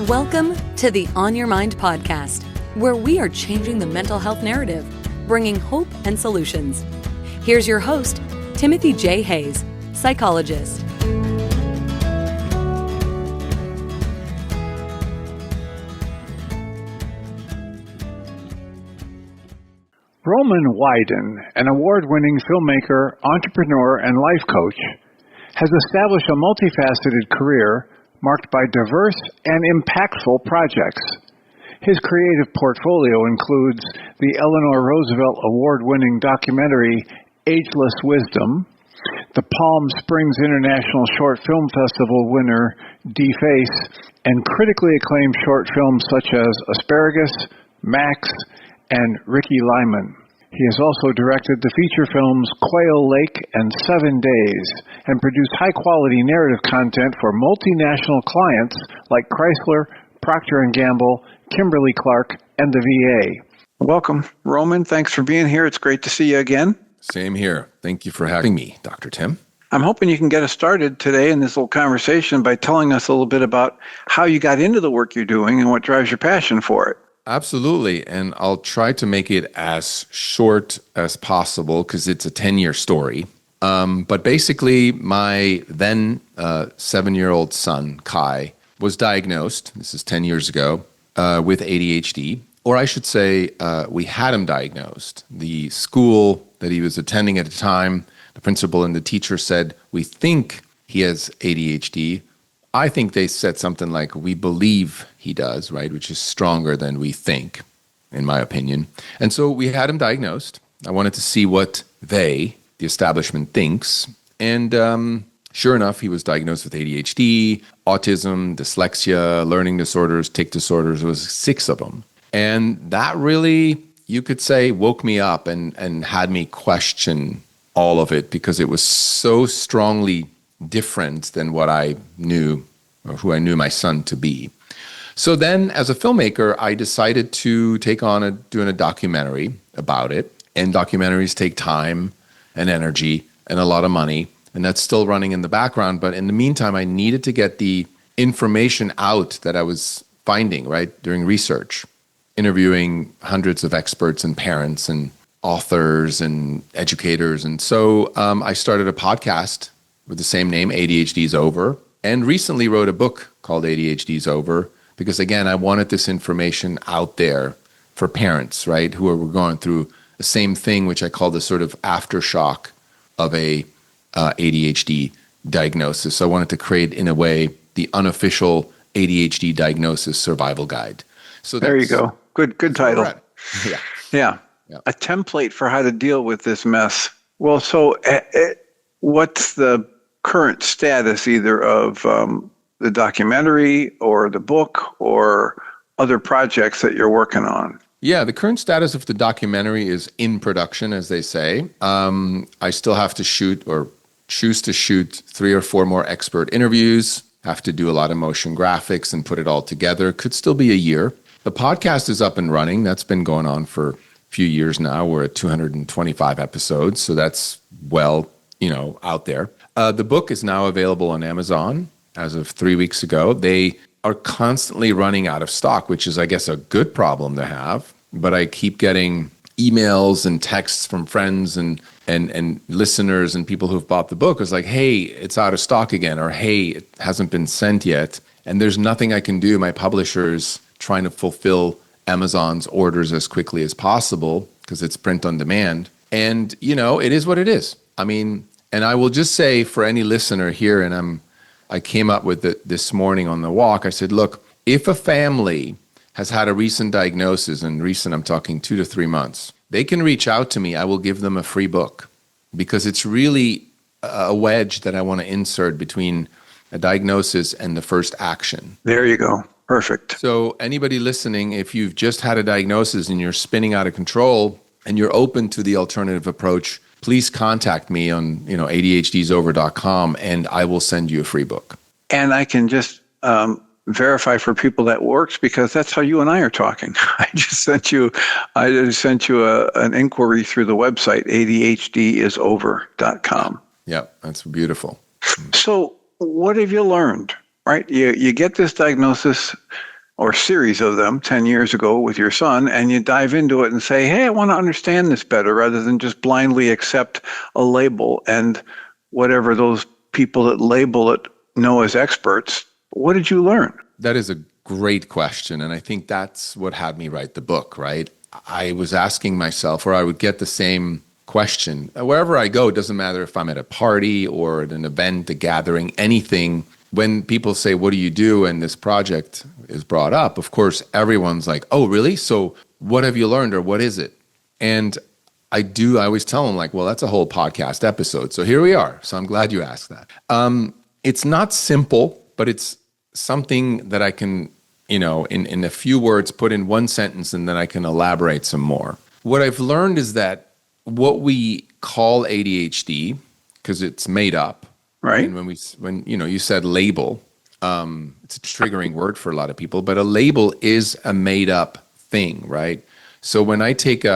Welcome to the On Your Mind podcast, where we are changing the mental health narrative, bringing hope and solutions. Here's your host, Timothy J. Hayes, psychologist. Roman Wyden, an award-winning filmmaker, entrepreneur, and life coach, has established a multifaceted career marked by diverse and impactful projects. His creative portfolio includes the Eleanor Roosevelt Award-winning documentary Ageless Wisdom, the Palm Springs International Short Film Festival winner Deface, and critically acclaimed short films such as Asparagus, Max, and Ricky Lyman. He has also directed the feature films Quail Lake and 7 Days and produced high-quality narrative content for multinational clients like Chrysler, Procter & Gamble, Kimberly-Clark, and the VA. Welcome, Roman. Thanks for being here. It's great to see you again. Same here. Thank you for having me, Dr. Tim. I'm hoping you can get us started today in this little conversation by telling us a little bit about how you got into the work you're doing and what drives your passion for it. Absolutely. And I'll try to make it as short as possible because it's a 10-year story. But basically, my then 7-year-old son, Kai, was diagnosed, this is 10 years ago, with ADHD. Or I should say, we had him diagnosed. The school that he was attending at the time, the principal and the teacher said, "We think he has ADHD." I think they said something like, "We believe he does," right? Which is stronger than "we think," in my opinion. And so we had him diagnosed. I wanted to see what the establishment thinks. And sure enough, he was diagnosed with ADHD, autism, dyslexia, learning disorders, tic disorders. There was 6 of them. And that really, you could say, woke me up and had me question all of it because it was so strongly different than what I knew or who I knew my son to be. So then as a filmmaker, I decided to take on doing a documentary about it. And documentaries take time and energy and a lot of money. And that's still running in the background. But in the meantime, I needed to get the information out that I was finding, right, during research, interviewing hundreds of experts and parents and authors and educators. And so I started a podcast with the same name, ADHD's Over, and recently wrote a book called ADHD's Over because, again, I wanted this information out there for parents, right, who were going through the same thing, which I call the sort of aftershock of a ADHD diagnosis. So I wanted to create, in a way, the unofficial ADHD diagnosis survival guide. So there you go. Good title. Yeah. A template for how to deal with this mess. Well, so what's the current status either of the documentary or the book or other projects that you're working on? Yeah, the current status of the documentary is in production, as they say. I still have to shoot or choose to shoot 3 or 4 more expert interviews, have to do a lot of motion graphics and put it all together. Could still be a year. The podcast is up and running. That's been going on for a few years now. We're at 225 episodes, so that's out there. The book is now available on Amazon as of 3 weeks ago. They are constantly running out of stock, which is, I guess, a good problem to have. But I keep getting emails and texts from friends and listeners and people who've bought the book. It's like, "Hey, it's out of stock again," or "Hey, it hasn't been sent yet." And there's nothing I can do. My publisher's trying to fulfill Amazon's orders as quickly as possible because it's print on demand. And, it is what it is. I mean, and I will just say for any listener here, and I came up with it this morning on the walk. I said, look, if a family has had a recent diagnosis, and recent, I'm talking 2 to 3 months, they can reach out to me. I will give them a free book because it's really a wedge that I want to insert between a diagnosis and the first action. There you go. Perfect. So anybody listening, if you've just had a diagnosis and you're spinning out of control and you're open to the alternative approach, please contact me on ADHDsover.com and I will send you a free book. And I can just verify for people that works because that's how you and I are talking. I just sent you an inquiry through the website, ADHDisover.com. Yeah, that's beautiful. So what have you learned, right? You get this diagnosis. or series of them 10 years ago with your son, and you dive into it and say, hey, I want to understand this better, rather than just blindly accept a label and whatever those people that label it know as experts. What did you learn? That is a great question. And I think that's what had me write the book, right? I was asking myself, or I would get the same question. Wherever I go, it doesn't matter if I'm at a party or at an event, a gathering, anything. When people say, what do you do? And this project is brought up, of course, everyone's like, oh, really? So what have you learned, or what is it? And I always tell them, like, well, that's a whole podcast episode. So here we are. So I'm glad you asked that. It's not simple, but it's something that I can, in a few words, put in one sentence, and then I can elaborate some more. What I've learned is that what we call ADHD, because it's made up, right? And when you said label, it's a triggering word for a lot of people, but a label is a made up thing, right? So when I take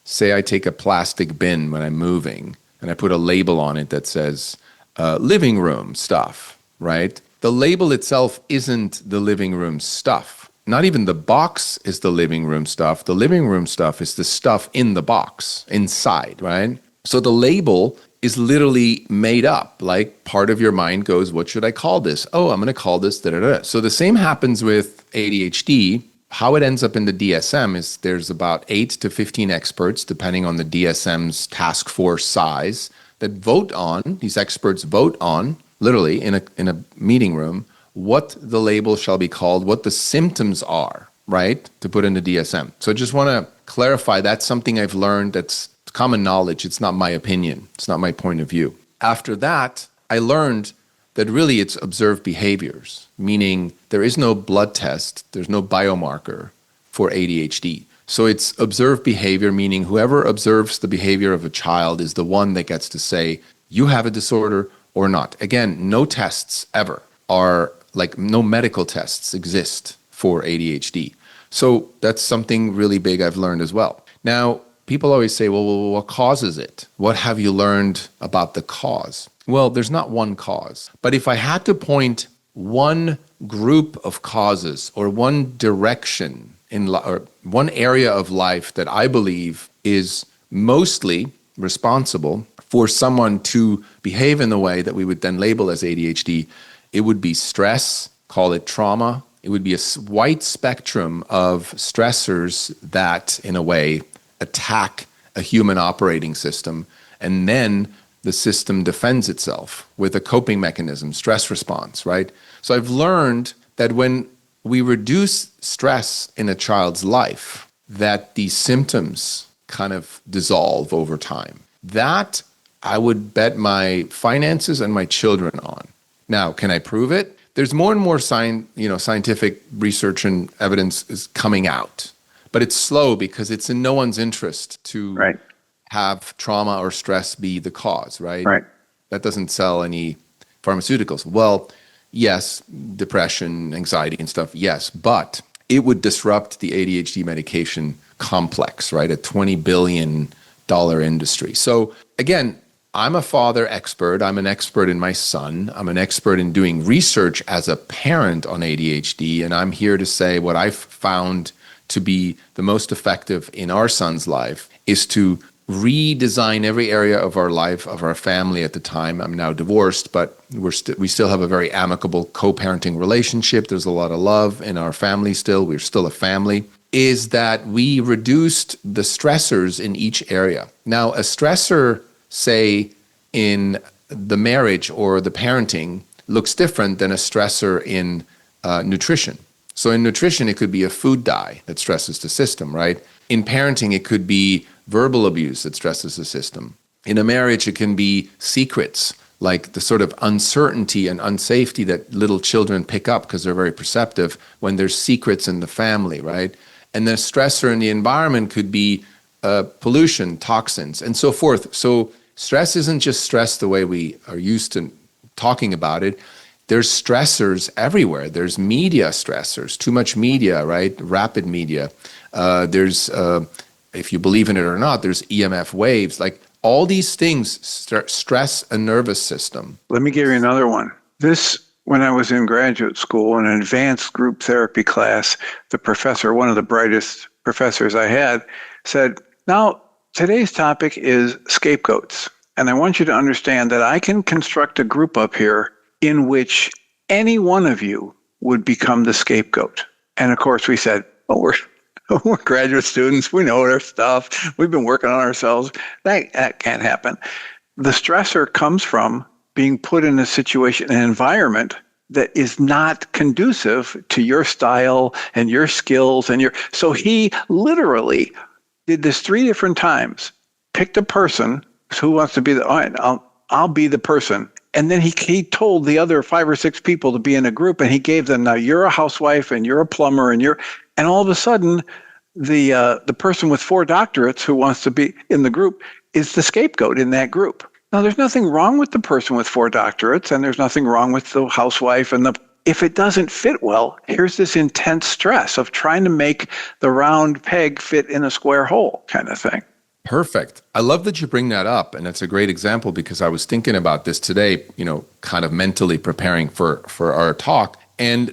say I take a plastic bin when I'm moving, and I put a label on it that says living room stuff, right? The label itself isn't the living room stuff. Not even the box is the living room stuff. The living room stuff is the stuff in the box, inside, right? So the label is literally made up. Like, part of your mind goes, what should I call this? Oh, I'm going to call this da-da-da. So the same happens with ADHD. How it ends up in the DSM is there's about 8 to 15 experts, depending on the DSM's task force size, that vote on, these experts vote on, literally in a meeting room, what the label shall be called, what the symptoms are, right, to put in the DSM. So I just want to clarify, that's something I've learned that's common knowledge. It's not my opinion. It's not my point of view. After that, I learned that really it's observed behaviors, meaning there is no blood test, there's no biomarker for ADHD. So it's observed behavior, meaning whoever observes the behavior of a child is the one that gets to say, you have a disorder or not. Again, no tests ever are, like, no medical tests exist for ADHD. So that's something really big I've learned as well. Now, people always say, well, what causes it? What have you learned about the cause? Well, there's not one cause. But if I had to point one group of causes or one direction or one area of life that I believe is mostly responsible for someone to behave in the way that we would then label as ADHD, it would be stress, call it trauma. It would be a wide spectrum of stressors that, in a way, attack a human operating system, and then the system defends itself with a coping mechanism, stress response, right? So I've learned that when we reduce stress in a child's life, that these symptoms kind of dissolve over time. That I would bet my finances and my children on. Now, can I prove it? There's more and more scientific research and evidence is coming out, but it's slow because it's in no one's interest to have trauma or stress be the cause, right? Right. That doesn't sell any pharmaceuticals. Well, yes, depression, anxiety and stuff, yes, but it would disrupt the ADHD medication complex, right? A $20 billion industry. So again, I'm a father expert. I'm an expert in my son. I'm an expert in doing research as a parent on ADHD. And I'm here to say what I've found to be the most effective in our son's life is to redesign every area of our life, of our family at the time. I'm now divorced, but we still have a very amicable co-parenting relationship. There's a lot of love in our family still. We're still a family. Is that we reduced the stressors in each area. Now, a stressor, say, in the marriage or the parenting looks different than a stressor in nutrition. So in nutrition, it could be a food dye that stresses the system, right? In parenting, it could be verbal abuse that stresses the system. In a marriage, it can be secrets, like the sort of uncertainty and unsafety that little children pick up because they're very perceptive when there's secrets in the family, right? And the stressor in the environment could be pollution, toxins, and so forth. So stress isn't just stress the way we are used to talking about it. There's stressors everywhere. There's media stressors, too much media, right? Rapid media. There's, if you believe in it or not, there's EMF waves. Like all these things stress a nervous system. Let me give you another one. This When I was in graduate school in an advanced group therapy class, the professor, one of the brightest professors I had, said, now today's topic is scapegoats. And I want you to understand that I can construct a group up here in which any one of you would become the scapegoat. And of course we said, oh, we're graduate students. We know our stuff. We've been working on ourselves. That can't happen. The stressor comes from being put in a situation, an environment that is not conducive to your style and your skills and so he literally did this 3 different times, picked a person who wants to be all right, I'll be the person. And then he told the other 5 or 6 people to be in a group, and he gave them, now you're a housewife and you're a plumber and all of a sudden the person with 4 doctorates who wants to be in the group is the scapegoat in that group. Now, there's nothing wrong with the person with 4 doctorates, and there's nothing wrong with the housewife. If it doesn't fit well, here's this intense stress of trying to make the round peg fit in a square hole kind of thing. Perfect. I love that you bring that up, and it's a great example because I was thinking about this today, kind of mentally preparing for our talk. And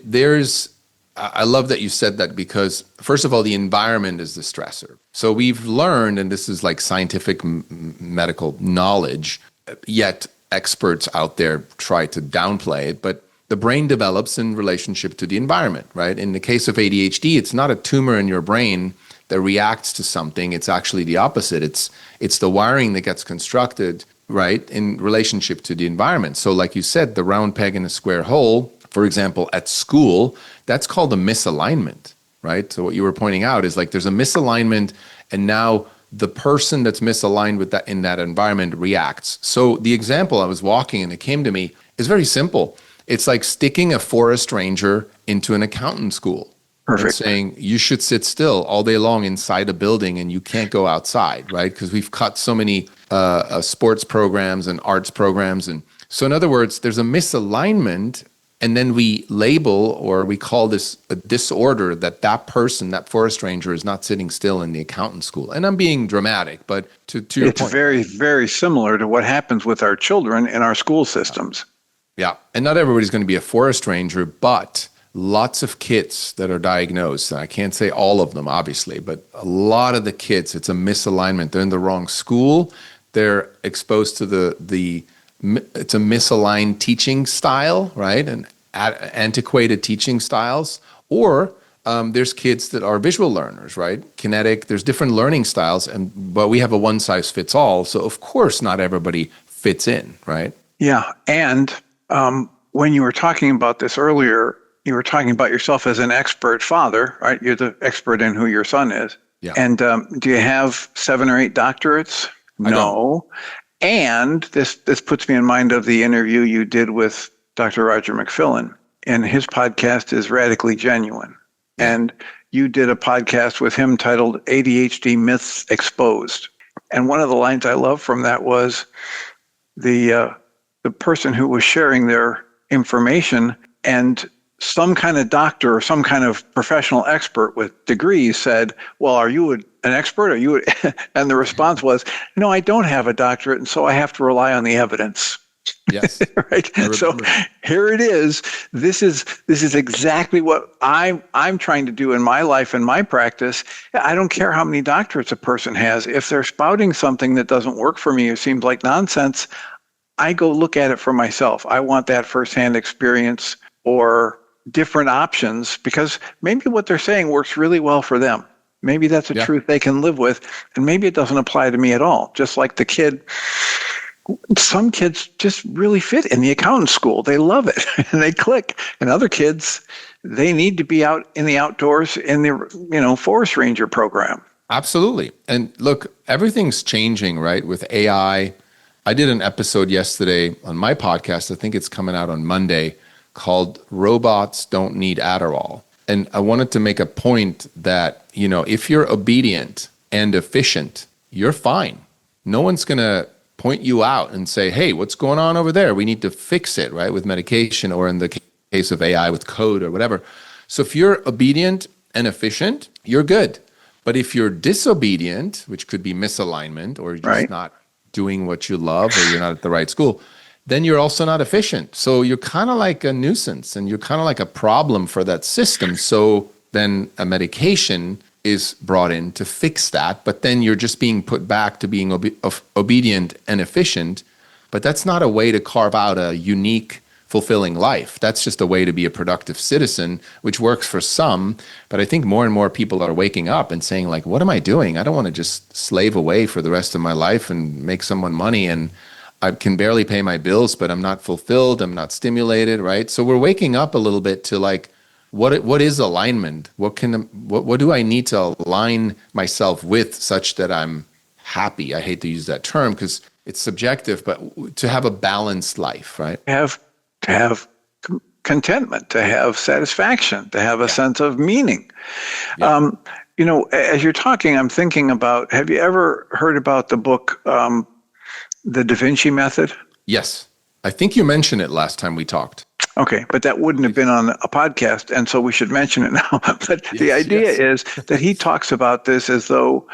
I love that you said that because, first of all, the environment is the stressor. So we've learned, and this is like scientific medical knowledge, yet experts out there try to downplay it, but the brain develops in relationship to the environment, right? In the case of ADHD, it's not a tumor in your brain that reacts to something. It's actually the opposite. It's the wiring that gets constructed, right, in relationship to the environment. So like you said, the round peg in a square hole, for example, at school, that's called a misalignment, right? So what you were pointing out is like there's a misalignment, and now the person that's misaligned with that in that environment reacts. So the example, I was walking and it came to me, is very simple. It's like sticking a forest ranger into an accountant school. Perfect. And saying you should sit still all day long inside a building and you can't go outside, right? Because we've cut so many sports programs and arts programs. And so in other words, there's a misalignment, and then we label or we call this a disorder that person, that forest ranger, is not sitting still in the accountant school. And I'm being dramatic, but to your point. It's very, very similar to what happens with our children in our school systems. Yeah. And not everybody's going to be a forest ranger, but lots of kids that are diagnosed, and I can't say all of them, obviously, but a lot of the kids, it's a misalignment. They're in the wrong school. They're exposed to it's a misaligned teaching style, right? And antiquated teaching styles. Or there's kids that are visual learners, right? Kinetic, there's different learning styles, but we have a one size fits all. So of course, not everybody fits in, right? Yeah. And when you were talking about this earlier, you were talking about yourself as an expert father, right? You're the expert in who your son is. Yeah. And do you have 7 or 8 doctorates? No. And this puts me in mind of the interview you did with Dr. Roger McFillin, and his podcast is Radically Genuine. And you did a podcast with him titled ADHD Myths Exposed. And one of the lines I love from that was the person who was sharing their information, and some kind of doctor or some kind of professional expert with degrees said, well, are you an expert? Are you? And the response was, no, I don't have a doctorate, and so I have to rely on the evidence. Yes. Right. So here it is. This is exactly what I'm trying to do in my life and my practice. I don't care how many doctorates a person has. If they're spouting something that doesn't work for me or seems like nonsense, I go look at it for myself. I want that firsthand experience or different options, because maybe what they're saying works really well for them. Maybe that's a truth they can live with, and maybe it doesn't apply to me at all. Just like the kid, some kids just really fit in the accountant school. They love it and they click. And other kids, they need to be out in the outdoors in the forest ranger program. Absolutely. And look, everything's changing, right? With AI. I did an episode yesterday on my podcast. I think it's coming out on Monday, called Robots Don't Need Adderall. And I wanted to make a point that, if you're obedient and efficient, you're fine. No one's going to point you out and say, hey, what's going on over there? We need to fix it, right? With medication, or in the case of AI with code or whatever. So if you're obedient and efficient, you're good. But if you're disobedient, which could be misalignment, or you're just not doing what you love, or you're not at the right school, then you're also not efficient. So you're kind of like a nuisance and you're kind of like a problem for that system. So then a medication is brought in to fix that, but then you're just being put back to being obedient and efficient. But that's not a way to carve out a unique, fulfilling life. That's just a way to be a productive citizen, which works for some. But I think more and more people are waking up and saying, like, what am I doing? I don't want to just slave away for the rest of my life and make someone money, and I can barely pay my bills, but I'm not fulfilled. I'm not stimulated, right? So we're waking up a little bit to like, what is alignment? What do I need to align myself with such that I'm happy? I hate to use that term because it's subjective, but to have a balanced life, right? To have contentment, to have satisfaction, to have a sense of meaning. Yeah. As you're talking, I'm thinking about, have you ever heard about the book, The Da Vinci Method? Yes. I think you mentioned it last time we talked. Okay, but that wouldn't have been on a podcast, and so we should mention it now. But the idea is that he talks about this as though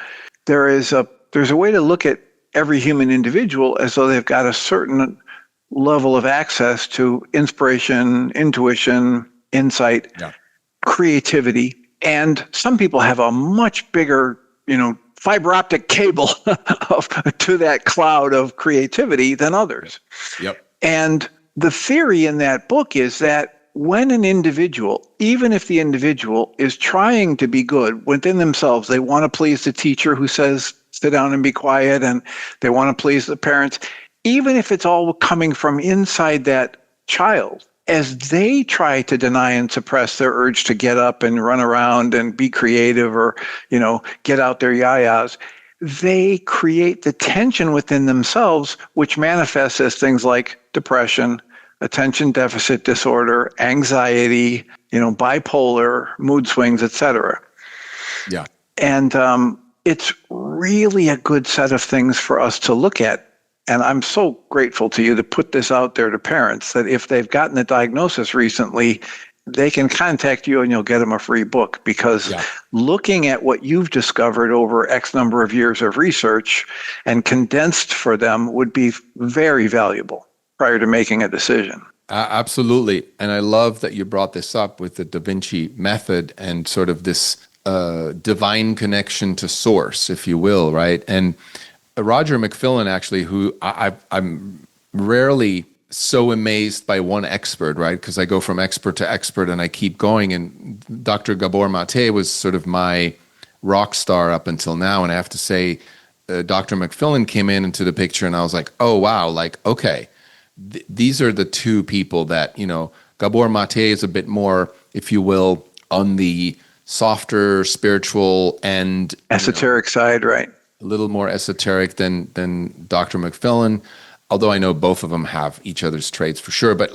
there's a way to look at every human individual as though they've got a certain level of access to inspiration, intuition, insight, creativity. And some people have a much bigger, fiber optic cable to that cloud of creativity than others. Yep. And the theory in that book is that when an individual, even if the individual is trying to be good within themselves, they want to please the teacher who says, sit down and be quiet, and they want to please the parents, even if it's all coming from inside that child, as they try to deny and suppress their urge to get up and run around and be creative or, get out their yayas, they create the tension within themselves, which manifests as things like depression, attention deficit disorder, anxiety, bipolar, mood swings, etc. Yeah. And it's really a good set of things for us to look at. And I'm so grateful to you to put this out there to parents that if they've gotten a diagnosis recently, they can contact you and you'll get them a free book, because looking at what you've discovered over X number of years of research and condensed for them would be very valuable prior to making a decision. Absolutely. And I love that you brought this up with the Da Vinci method and sort of this divine connection to source, if you will, right? And Roger McFillin, actually, who I'm rarely so amazed by one expert, right? Because I go from expert to expert and I keep going. And Dr. Gabor Mate was sort of my rock star up until now. And I have to say, Dr. McFillin came into the picture and I was like, oh, wow, like, okay, these are the two people that, Gabor Mate is a bit more, if you will, on the softer, spiritual and esoteric side, right? A little more esoteric than Dr. McFillin, although I know both of them have each other's traits for sure. But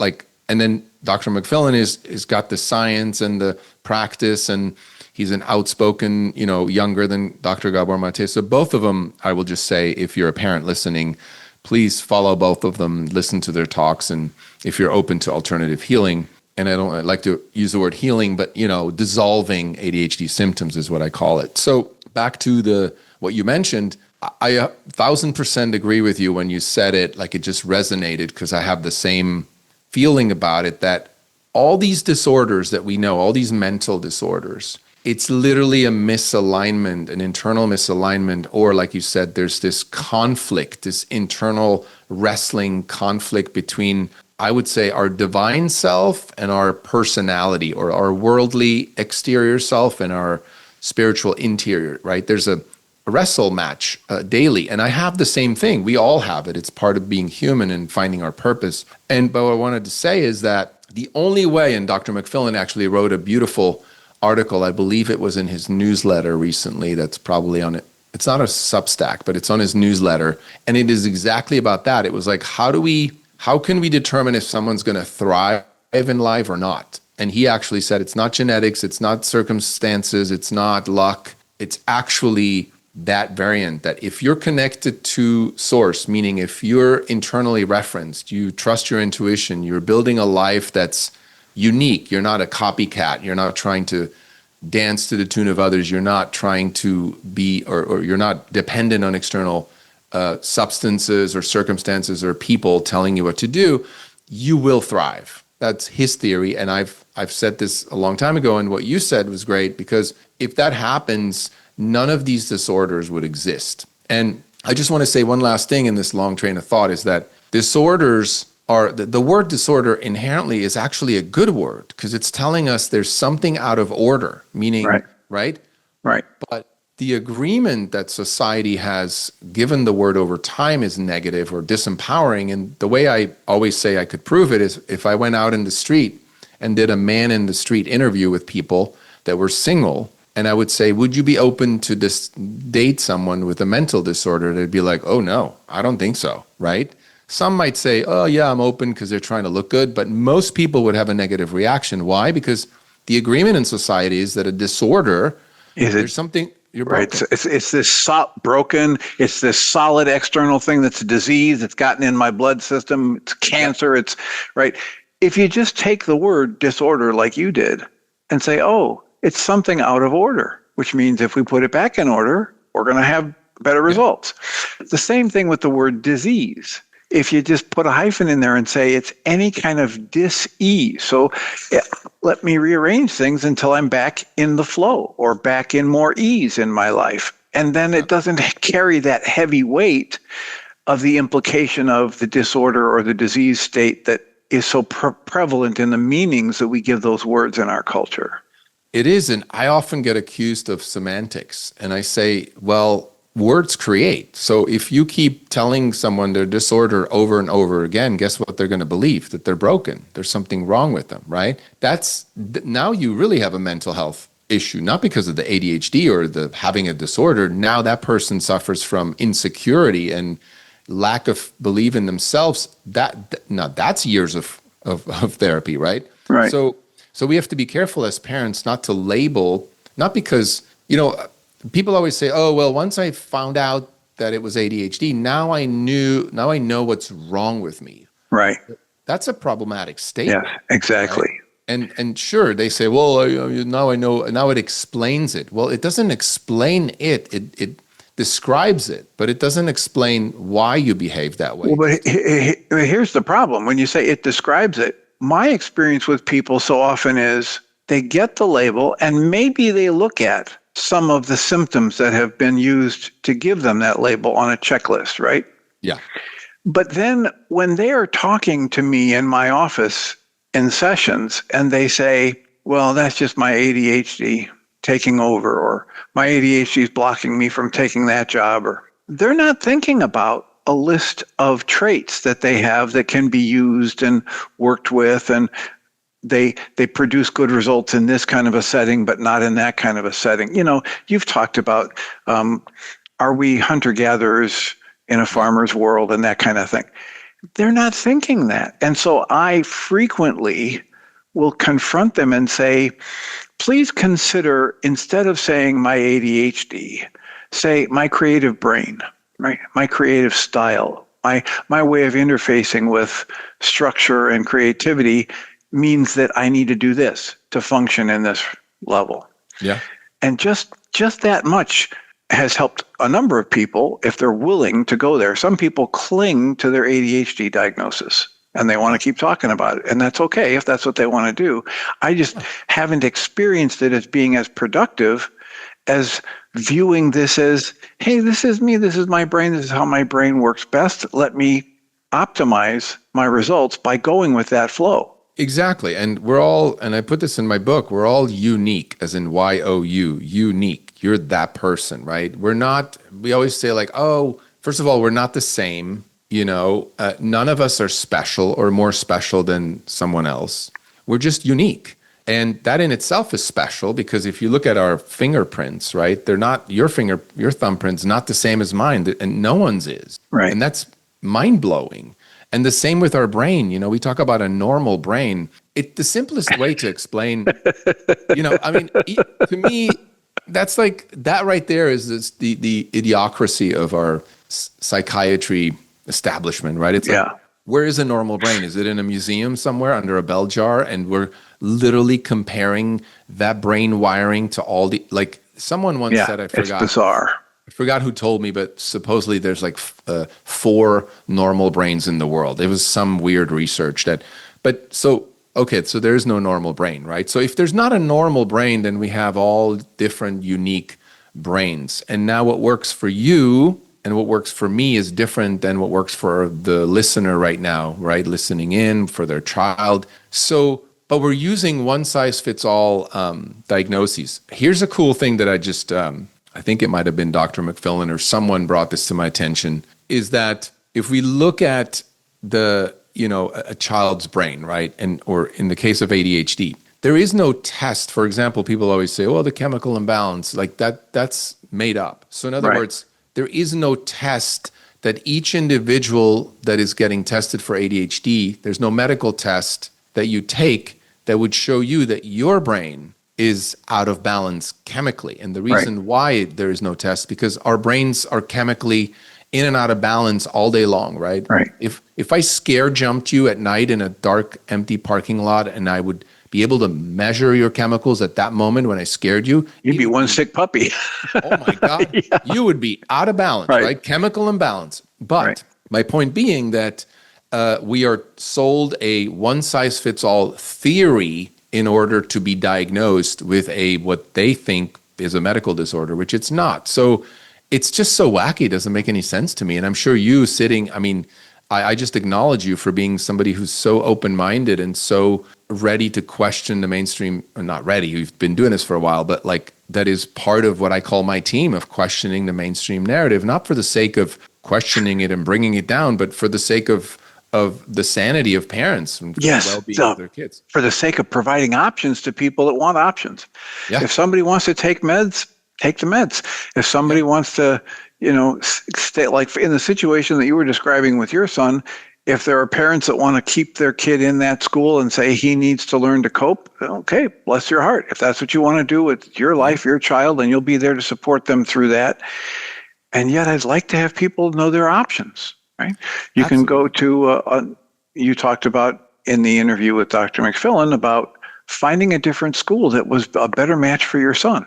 and then Dr. McFillin is got the science and the practice, and he's an outspoken, younger than Dr. Gabor Mate. So both of them, I will just say, if you're a parent listening, please follow both of them, listen to their talks, and if you're open to alternative healing, and I like to use the word healing, but dissolving ADHD symptoms is what I call it. So back to what you mentioned, I 1,000% agree with you when you said it, like it just resonated, because I have the same feeling about it, that all these disorders that we know, all these mental disorders, it's literally a misalignment, an internal misalignment, or like you said, there's this conflict, this internal wrestling conflict between, I would say, our divine self and our personality, or our worldly exterior self and our spiritual interior, right? There's a wrestle match daily. And I have the same thing. We all have it. It's part of being human and finding our purpose. But what I wanted to say is that the only way, and Dr. McFillin actually wrote a beautiful article, I believe it was in his newsletter recently, that's probably on it. It's not a Substack, but it's on his newsletter. And it is exactly about that. It was like, how can we determine if someone's going to thrive in life or not? And he actually said it's not genetics, it's not circumstances, it's not luck. It's actually that variant, that if you're connected to source, meaning if you're internally referenced, you trust your intuition, you're building a life that's unique, you're not a copycat, you're not trying to dance to the tune of others, you're not trying to be, or you're not dependent on external substances or circumstances or people telling you what to do, you will thrive. That's his theory. And I've said this a long time ago, and what you said was great, because if that happens, none of these disorders would exist. And I just want to say one last thing in this long train of thought is that disorders are, the word disorder inherently is actually a good word, because it's telling us there's something out of order, meaning, right? Right. But the agreement that society has given the word over time is negative or disempowering. And the way I always say I could prove it is if I went out in the street and did a man in the street interview with people that were single, and I would say, would you be open to date someone with a mental disorder? They'd be like, oh no, I don't think so, right? Some might say, oh yeah, I'm open because they're trying to look good. But most people would have a negative reaction. Why? Because the agreement in society is that a disorder, there's something, you're broken. Right. It's this broken. It's this solid external thing that's a disease that's gotten in my blood system. It's cancer. It's right. If you just take the word disorder like you did and say, oh, it's something out of order, which means if we put it back in order, we're going to have better results. The same thing with the word disease. If you just put a hyphen in there and say it's any kind of dis-ease. So let me rearrange things until I'm back in the flow or back in more ease in my life. And then it doesn't carry that heavy weight of the implication of the disorder or the disease state that is so prevalent in the meanings that we give those words in our culture. It is, and I often get accused of semantics. And I say, well, words create. So if you keep telling someone their disorder over and over again, guess what they're going to believe? That they're broken. There's something wrong with them, right? Now you really have a mental health issue, not because of the ADHD or the having a disorder. Now that person suffers from insecurity and lack of belief in themselves. That's years of therapy, right? Right. So we have to be careful as parents not to label, not because, people always say, oh, well, once I found out that it was ADHD, now I know what's wrong with me. Right. That's a problematic statement. Yes, exactly. Right? And sure, they say, well, now I know, now it explains it. Well, it doesn't explain it. It describes it, but it doesn't explain why you behave that way. Well, but here's the problem. When you say it describes it, my experience with people so often is they get the label and maybe they look at some of the symptoms that have been used to give them that label on a checklist, right? Yeah. But then when they are talking to me in my office in sessions and they say, well, that's just my ADHD taking over, or my ADHD is blocking me from taking that job, or they're not thinking about a list of traits that they have that can be used and worked with, and they produce good results in this kind of a setting, but not in that kind of a setting. You've talked about, are we hunter-gatherers in a farmer's world and that kind of thing? They're not thinking that. And so I frequently will confront them and say, please consider, instead of saying my ADHD, say my creative brain, right? My creative style, my way of interfacing with structure and creativity means that I need to do this to function in this level. Yeah. And just that much has helped a number of people if they're willing to go there. Some people cling to their ADHD diagnosis and they want to keep talking about it. And that's okay if that's what they want to do. I just haven't experienced it as being as productive as viewing this as, hey, this is me, this is my brain, this is how my brain works best. Let me optimize my results by going with that flow. Exactly. And we're all, and I put this in my book, we're all unique, as in Y-O-U, unique. You're that person, right? We always say like, oh, first of all, we're not the same. None of us are special or more special than someone else. We're just unique. And that in itself is special because if you look at our fingerprints, right, they're not, your thumbprint's not the same as mine, and no one's is. Right. And that's mind-blowing. And the same with our brain. We talk about a normal brain. The simplest way to explain, to me, that's like, that right there is the idiocracy of our psychiatry establishment, right? It's like, where is a normal brain? Is it in a museum somewhere under a bell jar? And we're literally comparing that brain wiring to all the, like someone once said, I forgot. It's bizarre. I forgot who told me, but supposedly there's like 4 normal brains in the world. It was some weird research okay, so there's no normal brain, right? So if there's not a normal brain, then we have all different unique brains. And now what works for you and what works for me is different than what works for the listener right now, right? Listening in for their child. So, but we're using one size fits all diagnoses. Here's a cool thing that I think it might have been Dr. McFillin or someone brought this to my attention, is that if we look at a child's brain, right? Or in the case of ADHD, there is no test. For example, people always say, well, the chemical imbalance, like that's made up. So in other words, there is no test that each individual that is getting tested for ADHD, there's no medical test that you take that would show you that your brain is out of balance chemically. And the reason why there is no test, because our brains are chemically in and out of balance all day long, right? If I scare jumped you at night in a dark, empty parking lot and I would be able to measure your chemicals at that moment when I scared you, you'd be one sick puppy. Oh my God. Yeah. You would be out of balance, right? Chemical imbalance. But my point being that we are sold a one size fits all theory in order to be diagnosed with what they think is a medical disorder, which it's not. So it's just so wacky. It doesn't make any sense to me. And I'm sure you sitting, I just acknowledge you for being somebody who's so open-minded and so ready to question the mainstream, or not ready, you've been doing this for a while, but like that is part of what I call my team of questioning the mainstream narrative, not for the sake of questioning it and bringing it down, but for the sake of the sanity of parents and the well-being of their kids. For the sake of providing options to people that want options. Yeah. If somebody wants to take meds, take the meds. If somebody wants to, stay, like in the situation that you were describing with your son, if there are parents that want to keep their kid in that school and say he needs to learn to cope, okay, bless your heart. If that's what you want to do with your life, your child, then you'll be there to support them through that. And yet I'd like to have people know their options, right? You Absolutely. Can go to, you talked about in the interview with Dr. McFillin about finding a different school that was a better match for your son.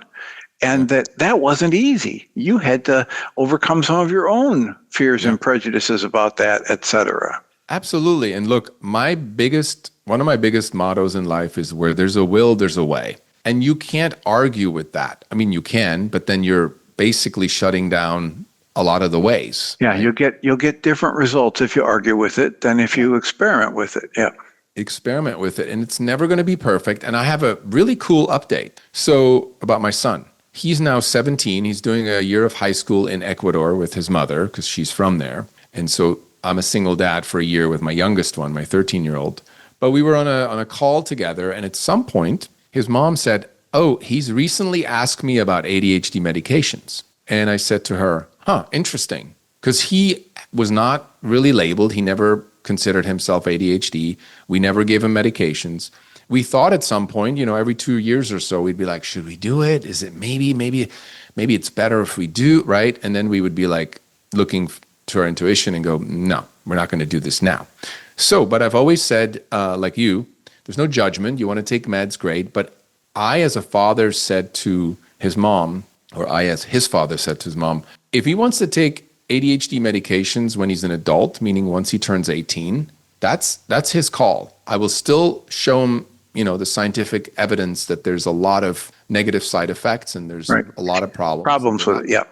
And that wasn't easy. You had to overcome some of your own fears and prejudices about that, et cetera. Absolutely. And look, one of my biggest mottos in life is where there's a will, there's a way. And you can't argue with that. I mean, you can, but then you're basically shutting down a lot of the ways. Yeah, right? You'll get different results if you argue with it than if you experiment with it. Yeah. Experiment with it. And it's never going to be perfect. And I have a really cool update. So about my son. He's now 17. He's doing a year of high school in Ecuador with his mother because she's from there. And so I'm a single dad for a year with my youngest one, my 13-year-old. But we were on a call together. And at some point, his mom said, oh, he's recently asked me about ADHD medications. And I said to her, interesting. Because he was not really labeled. He never considered himself ADHD. We never gave him medications. We thought at some point, every 2 years or so, we'd be like, should we do it? Is it maybe it's better if we do, right? And then we would be like looking to our intuition and go, no, we're not going to do this now. So, but I've always said, like you, there's no judgment. You want to take meds, great. But I, as a father, said to his mom, or I, as his father, said to his mom, if he wants to take ADHD medications when he's an adult, meaning once he turns 18, that's his call. I will still show him the scientific evidence that there's a lot of negative side effects and there's a lot of problems. Problems with it, yeah.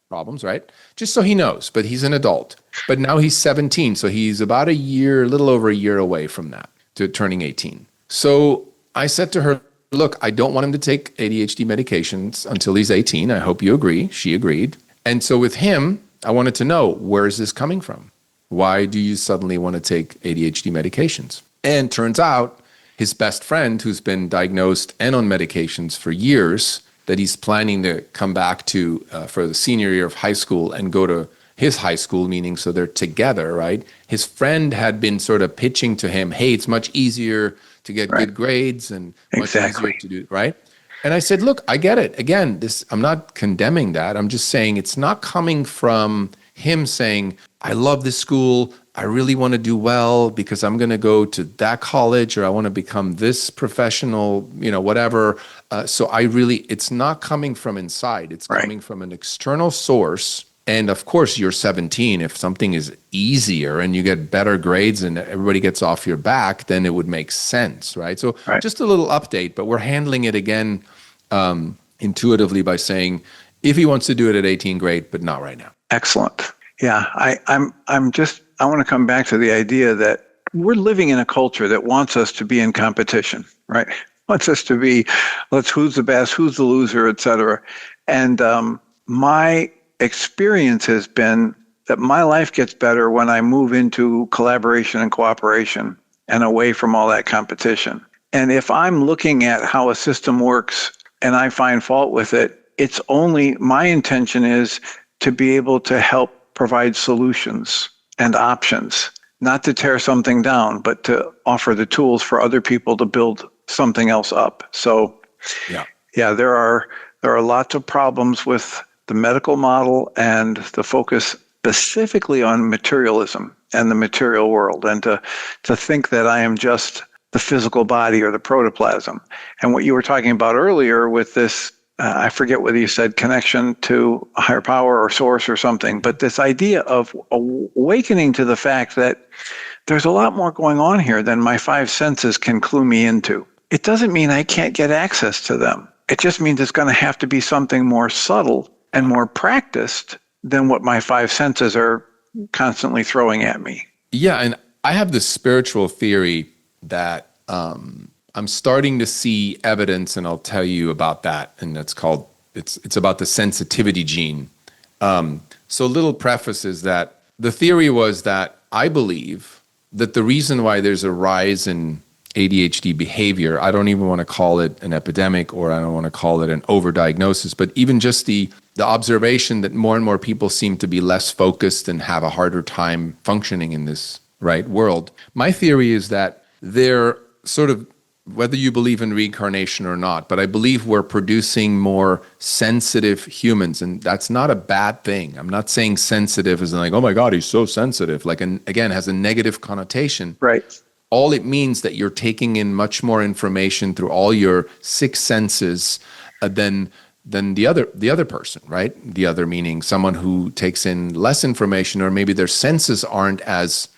Problems, right? Just so he knows, but he's an adult. But now he's 17, so he's about a little over a year away from that, to turning 18. So I said to her, look, I don't want him to take ADHD medications until he's 18. I hope you agree. She agreed. And so with him, I wanted to know, where is this coming from? Why do you suddenly want to take ADHD medications? And turns out, his best friend, who's been diagnosed and on medications for years, that he's planning to come back to for the senior year of high school and go to his high school, meaning so they're together, right? His friend had been sort of pitching to him, hey, it's much easier to get good grades and much easier to do, right? And I said, look, I get it. Again, I'm not condemning that. I'm just saying it's not coming from him saying, I love this school, I really want to do well because I'm going to go to that college, or I want to become this professional, whatever. So it's not coming from inside. It's Right. coming from an external source. And of course, you're 17. If something is easier and you get better grades and everybody gets off your back, then it would make sense, right? So Right. just a little update, but we're handling it again intuitively by saying, if he wants to do it at 18, great, but not right now. Excellent. Yeah, I want to come back to the idea that we're living in a culture that wants us to be in competition, right? Wants us to be, who's the best, who's the loser, et cetera. And my experience has been that my life gets better when I move into collaboration and cooperation and away from all that competition. And if I'm looking at how a system works and I find fault with it, it's only my intention is to be able to help provide solutions and options, not to tear something down, but to offer the tools for other people to build something else up. So yeah, there are lots of problems with the medical model and the focus specifically on materialism and the material world, and to think that I am just the physical body or the protoplasm. And what you were talking about earlier with this, I forget whether you said connection to a higher power or source or something, but this idea of awakening to the fact that there's a lot more going on here than my five senses can clue me into. It doesn't mean I can't get access to them. It just means it's going to have to be something more subtle and more practiced than what my five senses are constantly throwing at me. Yeah, and I have this spiritual theory that I'm starting to see evidence, and I'll tell you about that. And that's called, it's about the sensitivity gene. So a little preface is that the theory was that I believe that the reason why there's a rise in ADHD behavior, I don't even want to call it an epidemic, or I don't want to call it an overdiagnosis, but even just the observation that more and more people seem to be less focused and have a harder time functioning in this world. My theory is that they're sort of, whether you believe in reincarnation or not, but I believe we're producing more sensitive humans, and that's not a bad thing. I'm not saying sensitive as in like, oh my God, he's so sensitive, again, has a negative connotation. Right. All it means that you're taking in much more information through all your six senses than the other person, right? The other meaning someone who takes in less information, or maybe their senses aren't as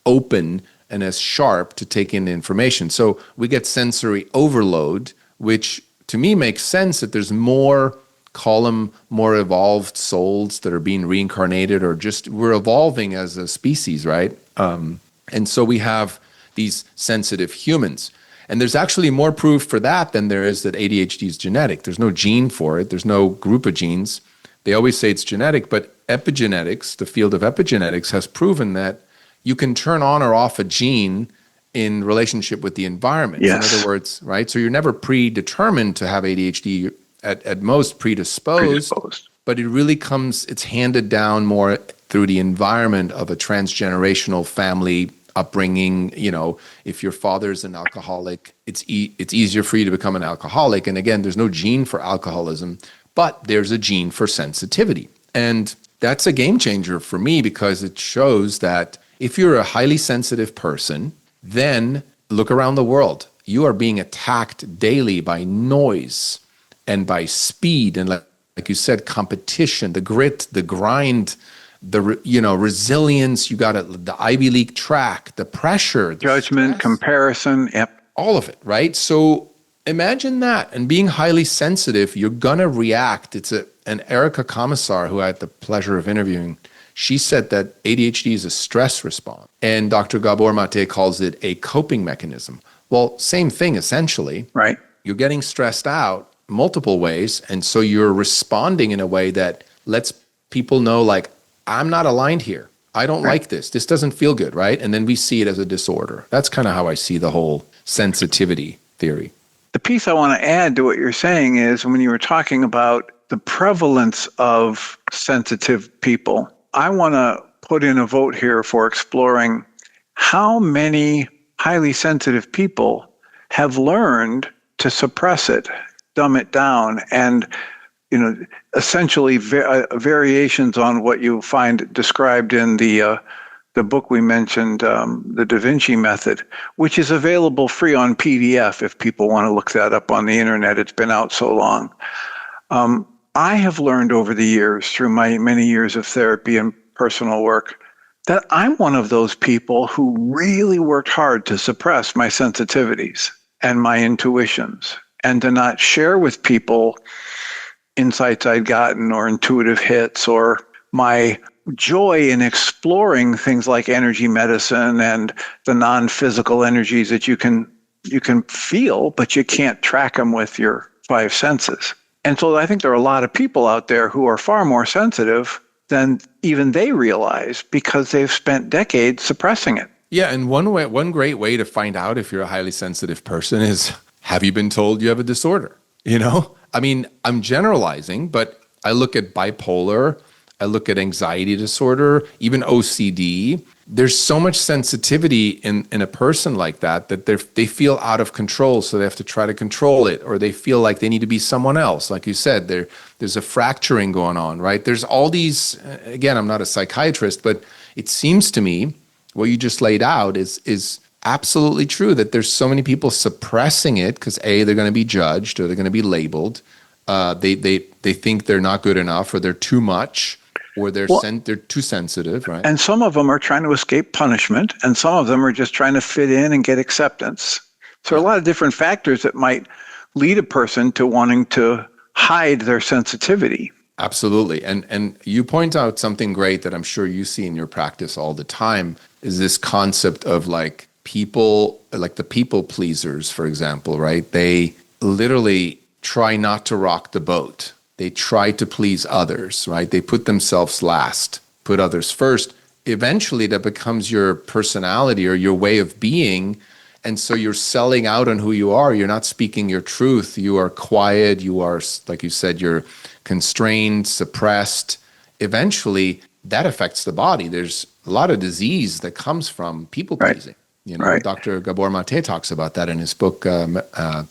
open and as sharp to take in information. So we get sensory overload, which to me makes sense that there's more, call them more evolved souls that are being reincarnated, or just we're evolving as a species, right? And so we have these sensitive humans. And there's actually more proof for that than there is that ADHD is genetic. There's no gene for it. There's no group of genes. They always say it's genetic, but epigenetics, the field of epigenetics, has proven that you can turn on or off a gene in relationship with the environment. Yes. In other words, right? So you're never predetermined to have ADHD, at most predisposed. But it really it's handed down more through the environment of a transgenerational family upbringing. If your father's an alcoholic, it's easier for you to become an alcoholic. And again, there's no gene for alcoholism, but there's a gene for sensitivity. And that's a game changer for me, because it shows that if you're a highly sensitive person, then look around the world. You are being attacked daily by noise and by speed and, like you said, competition, the grit, the grind, the resilience. You got the Ivy League track, the pressure, the judgment, stress, comparison, yep, all of it, right? So imagine that, and being highly sensitive, you're gonna react. It's an Erica Commissar, who I had the pleasure of interviewing. She said that ADHD is a stress response, and Dr. Gabor Mate calls it a coping mechanism. Well, same thing essentially. right. You're getting stressed out multiple ways, and so you're responding in a way that lets people know, like, I'm not aligned here. I don't like this. This doesn't feel good, right? And then we see it as a disorder. That's kind of how I see the whole sensitivity theory. The piece I want to add to what you're saying is, when you were talking about the prevalence of sensitive people, I want to put in a vote here for exploring how many highly sensitive people have learned to suppress it, dumb it down, and essentially variations on what you find described in the the book we mentioned, The Da Vinci Method, which is available free on PDF if people want to look that up on the internet. It's been out so long. I have learned over the years, through my many years of therapy and personal work, that I'm one of those people who really worked hard to suppress my sensitivities and my intuitions and to not share with people insights I'd gotten or intuitive hits or my joy in exploring things like energy medicine and the non-physical energies that you can feel, but you can't track them with your five senses. And so I think there are a lot of people out there who are far more sensitive than even they realize because they've spent decades suppressing it. Yeah, and one great way to find out if you're a highly sensitive person is, have you been told you have a disorder? You know? I mean, I'm generalizing, but I look at bipolar, I look at anxiety disorder, even OCD. There's so much sensitivity in a person like that they feel out of control, so they have to try to control it, or they feel like they need to be someone else. Like you said, there's a fracturing going on, right? There's all these, again, I'm not a psychiatrist, but it seems to me what you just laid out is absolutely true, that there's so many people suppressing it because A, they're going to be judged or they're going to be labeled. They think they're not good enough or they're too much. Or they're too sensitive, right? And some of them are trying to escape punishment, and some of them are just trying to fit in and get acceptance. So there are a lot of different factors that might lead a person to wanting to hide their sensitivity. Absolutely. And you point out something great that I'm sure you see in your practice all the time, is this concept of like people, like the people pleasers, for example, right? They literally try not to rock the boat. They try to please others, right? They put themselves last, put others first. Eventually, that becomes your personality or your way of being. And so you're selling out on who you are. You're not speaking your truth. You are quiet. You are, like you said, you're constrained, suppressed. Eventually, that affects the body. There's a lot of disease that comes from people pleasing. Right. You know, right. Dr. Gabor Mate talks about that in his book, The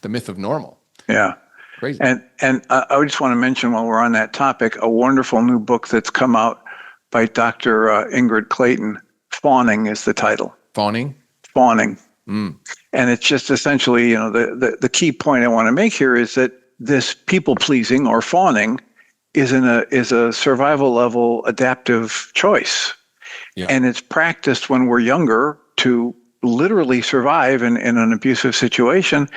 Myth of Normal. Yeah. Crazy. And I just want to mention, while we're on that topic, a wonderful new book that's come out by Dr. Ingrid Clayton. Fawning is the title. Fawning? Fawning. And it's just essentially, the key point I want to make here is that this people-pleasing or fawning is a survival level adaptive choice. Yeah. And it's practiced when we're younger to literally survive in an abusive situation.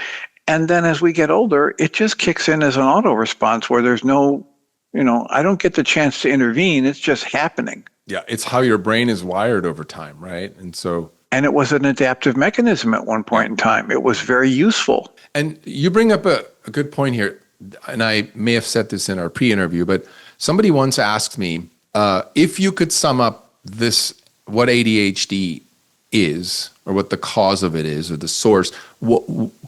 And then as we get older, it just kicks in as an auto response where there's no, I don't get the chance to intervene. It's just happening. Yeah, it's how your brain is wired over time, right? And it was an adaptive mechanism at one point in time. It was very useful. And you bring up a good point here, and I may have said this in our pre-interview, but somebody once asked me, if you could sum up what ADHD is, or what the cause of it is, or the source,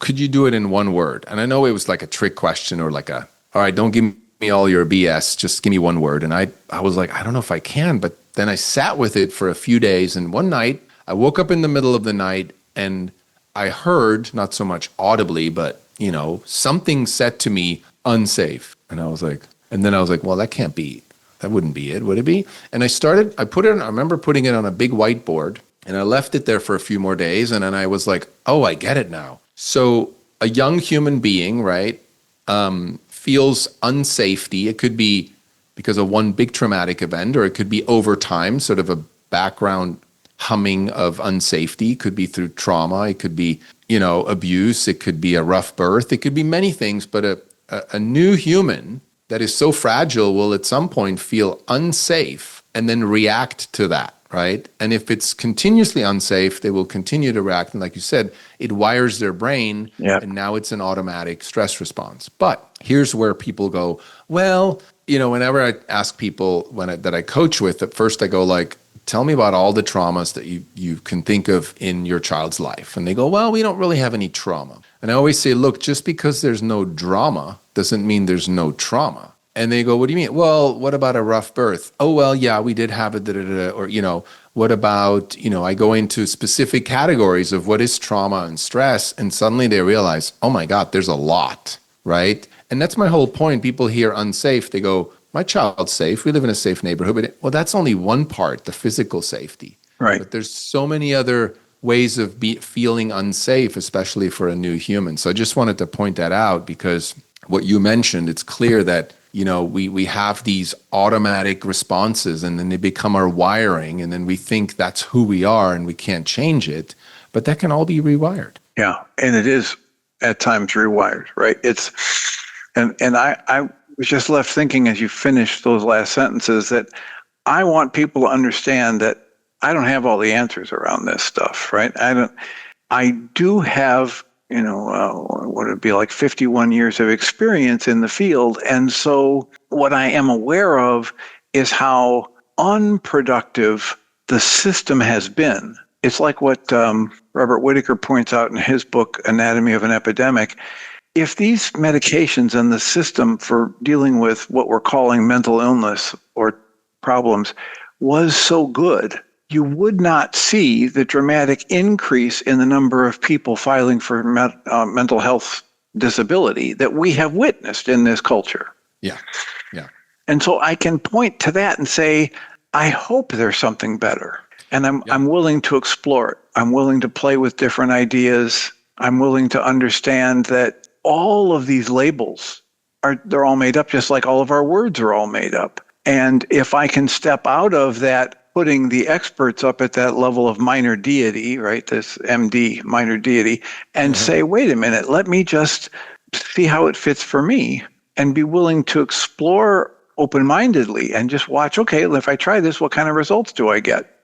could you do it in one word? And I know it was like a trick question, or like all right, don't give me all your BS, just give me one word. And I was like, I don't know if I can, but then I sat with it for a few days, and one night, I woke up in the middle of the night, and I heard, not so much audibly, but, something said to me, unsafe. And I was like, well, that wouldn't be it, would it be? And I remember putting it on a big whiteboard, and I left it there for a few more days, and then I was like, oh, I get it now. So a young human being, right, feels unsafety. It could be because of one big traumatic event, or it could be over time, sort of a background humming of unsafety. It could be through trauma. It could be, abuse. It could be a rough birth. It could be many things, but a new human that is so fragile will at some point feel unsafe and then react to that. Right? And if it's continuously unsafe, they will continue to react. And like you said, it wires their brain, and now it's an automatic stress response. But here's where people go, well, whenever I ask people that I coach with, at first I go like, tell me about all the traumas that you can think of in your child's life. And they go, well, we don't really have any trauma. And I always say, look, just because there's no drama doesn't mean there's no trauma. And they go, what do you mean? Well, what about a rough birth? Oh, well, yeah, we did have it, or, what about, I go into specific categories of what is trauma and stress, and suddenly they realize, oh my God, there's a lot, right? And that's my whole point. People hear unsafe, they go, my child's safe, we live in a safe neighborhood, but well, that's only one part, the physical safety. Right. But there's so many other ways of feeling unsafe, especially for a new human. So I just wanted to point that out because what you mentioned, it's clear that, we have these automatic responses and then they become our wiring and then we think that's who we are and we can't change it, but that can all be rewired. Yeah. And it is at times rewired, right? And I was just left thinking as you finished those last sentences that I want people to understand that I don't have all the answers around this stuff, right? I do have, what would it be like 51 years of experience in the field. And so what I am aware of is how unproductive the system has been. It's like what Robert Whitaker points out in his book, Anatomy of an Epidemic. If these medications and the system for dealing with what we're calling mental illness or problems was so good, you would not see the dramatic increase in the number of people filing for mental health disability that we have witnessed in this culture. Yeah, yeah. And so I can point to that and say, I hope there's something better. And I'm willing to explore it. I'm willing to play with different ideas. I'm willing to understand that all of these labels they're all made up, just like all of our words are all made up. And if I can step out of that, putting the experts up at that level of minor deity, right, this MD, minor deity, and say, wait a minute, let me just see how it fits for me and be willing to explore open-mindedly and just watch, okay, if I try this, what kind of results do I get?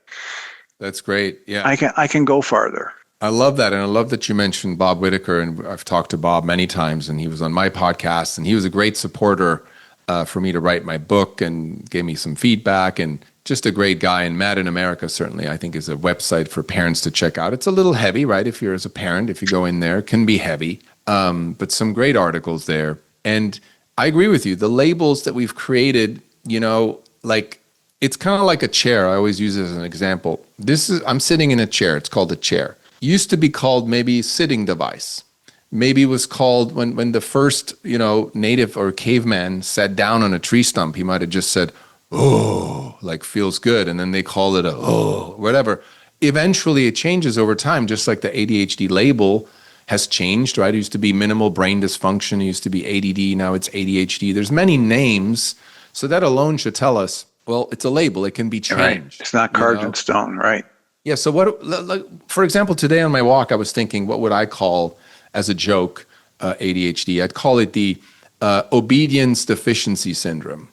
That's great. Yeah. I can go farther. I love that. And I love that you mentioned Bob Whitaker. And I've talked to Bob many times, and he was on my podcast, and he was a great supporter for me to write my book and gave me some feedback, and just a great guy. And Mad in America, certainly, I think is a website for parents to check out. It's a little heavy, right? If you're as a parent, if you go in there, it can be heavy, but some great articles there. And I agree with you. The labels that we've created, like it's kind of like a chair. I always use it as an example. I'm sitting in a chair. It's called a chair. Used to be called maybe sitting device. Maybe it was called when the first, native or caveman sat down on a tree stump, he might have just said, oh, like feels good. And then they call it whatever. Eventually it changes over time, just like the ADHD label has changed, right? It used to be minimal brain dysfunction. It used to be ADD. Now it's ADHD. There's many names. So that alone should tell us, well, it's a label. It can be changed. Right. It's not carved in stone, right? Yeah. So for example, today on my walk, I was thinking, what would I call as a joke ADHD? I'd call it the obedience deficiency syndrome,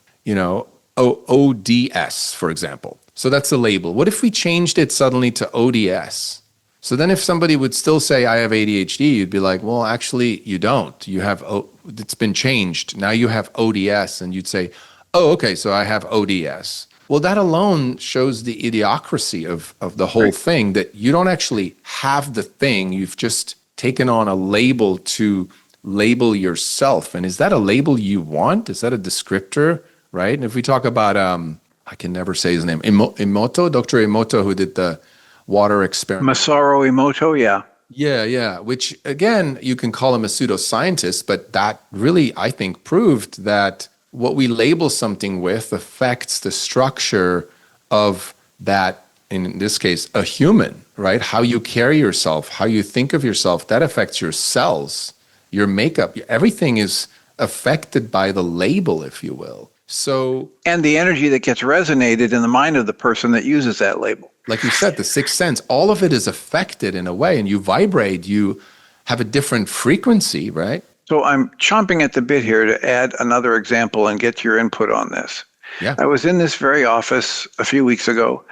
ODS, for example. So that's the label. What if we changed it suddenly to ODS? So then if somebody would still say, I have ADHD, you'd be like, well, actually, you don't. You have, it's been changed. Now you have ODS. And you'd say, oh, okay, so I have ODS. Well, that alone shows the idiocracy of the whole thing, that you don't actually have the thing. You've just taken on a label to label yourself. And is that a label you want? Is that a descriptor, right? And if we talk about, I can never say his name, Emoto, Dr. Emoto, who did the water experiment. Masaru Emoto, yeah. Yeah. Which, again, you can call him a pseudoscientist, but that really, I think, proved that what we label something with affects the structure of that, in this case, a human, right? How you carry yourself, how you think of yourself, that affects your cells, your makeup. Everything is affected by the label, if you will. So, and the energy that gets resonated in the mind of the person that uses that label. Like you said, the sixth sense, all of it is affected in a way, and you vibrate, you have a different frequency, right? So I'm chomping at the bit here to add another example and get your input on this. Yeah. I was in this very office a few weeks ago,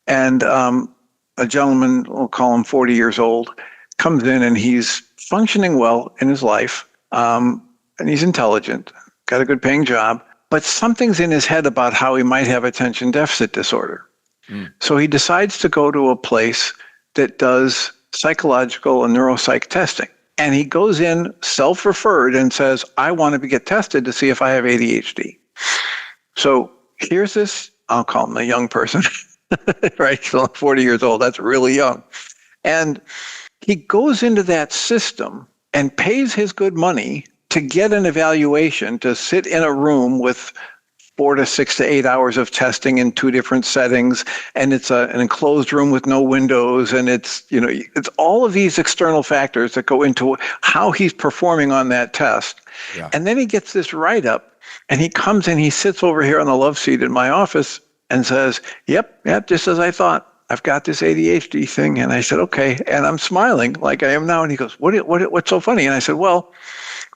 and a gentleman, we'll call him 40 years old, comes in and he's functioning well in his life, and he's intelligent, got a good paying job, but something's in his head about how he might have attention deficit disorder. So he decides to go to a place that does psychological and neuropsych testing. And he goes in self-referred and says, I want to get tested to see if I have ADHD. So here's this, I'll call him a young person, right? So 40 years old, that's really young. And he goes into that system and pays his good money to get an evaluation, to sit in a room with 4 to 6 to 8 hours of testing in 2 different settings, and it's an enclosed room with no windows, and it's all of these external factors that go into how he's performing on that test. Yeah. And then he gets this write-up, and he comes in, he sits over here on the love seat in my office and says, yep, just as I thought. I've got this ADHD thing. And I said, okay. And I'm smiling like I am now. And he goes, what's so funny? And I said, well,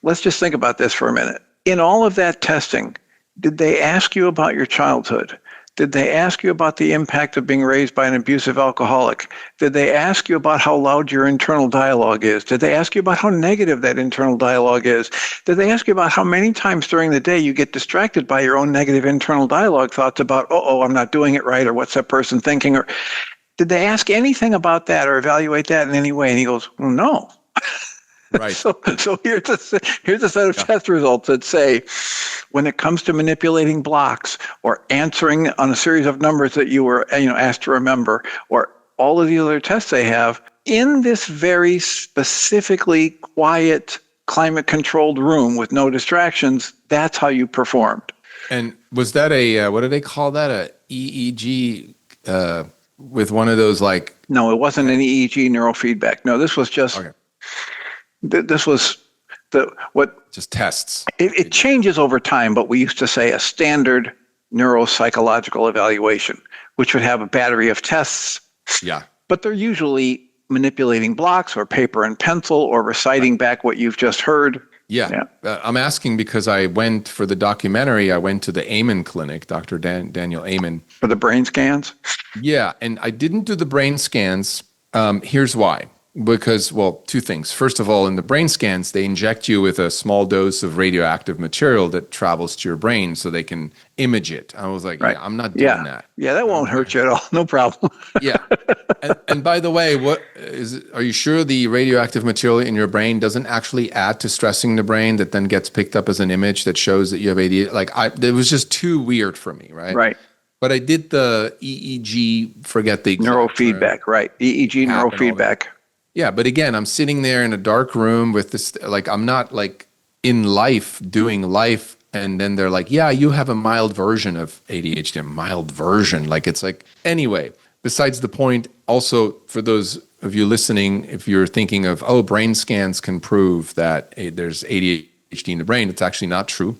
let's just think about this for a minute. In all of that testing, did they ask you about your childhood? Did they ask you about the impact of being raised by an abusive alcoholic? Did they ask you about how loud your internal dialogue is? Did they ask you about how negative that internal dialogue is? Did they ask you about how many times during the day you get distracted by your own negative internal dialogue thoughts about, I'm not doing it right, or what's that person thinking? Or did they ask anything about that or evaluate that in any way? And he goes, well, no. Right. So here's a set of test results that say, when it comes to manipulating blocks or answering on a series of numbers that you were asked to remember, or all of the other tests they have, in this very specifically quiet, climate-controlled room with no distractions, that's how you performed. And was that what do they call that? A EEG with one of those like... No, it wasn't an EEG neurofeedback. No, this was just... Okay. This was just tests. It changes over time, but we used to say a standard neuropsychological evaluation, which would have a battery of tests. Yeah. But they're usually manipulating blocks or paper and pencil or reciting back what you've just heard. Yeah. I'm asking because I went for the documentary, I went to the Amen clinic, Dr. Daniel Amen. For the brain scans? Yeah. And I didn't do the brain scans. Here's why. Because, well, 2 things. First of all, in the brain scans, they inject you with a small dose of radioactive material that travels to your brain so they can image it. I was like, right. I'm not doing that. Yeah, that won't hurt you at all. No problem. Yeah. And by the way, are you sure the radioactive material in your brain doesn't actually add to stressing the brain that then gets picked up as an image that shows that you have ADHD? It was just too weird for me, right? Right. But I did the EEG, forget the exact neurofeedback, right. EEG neurofeedback. Yeah, but again, I'm sitting there in a dark room with this, I'm not in life, doing life, and then they're like, yeah, you have a mild version of ADHD, a mild version. Anyway, besides the point, also for those of you listening, if you're thinking of, brain scans can prove that there's ADHD in the brain, it's actually not true.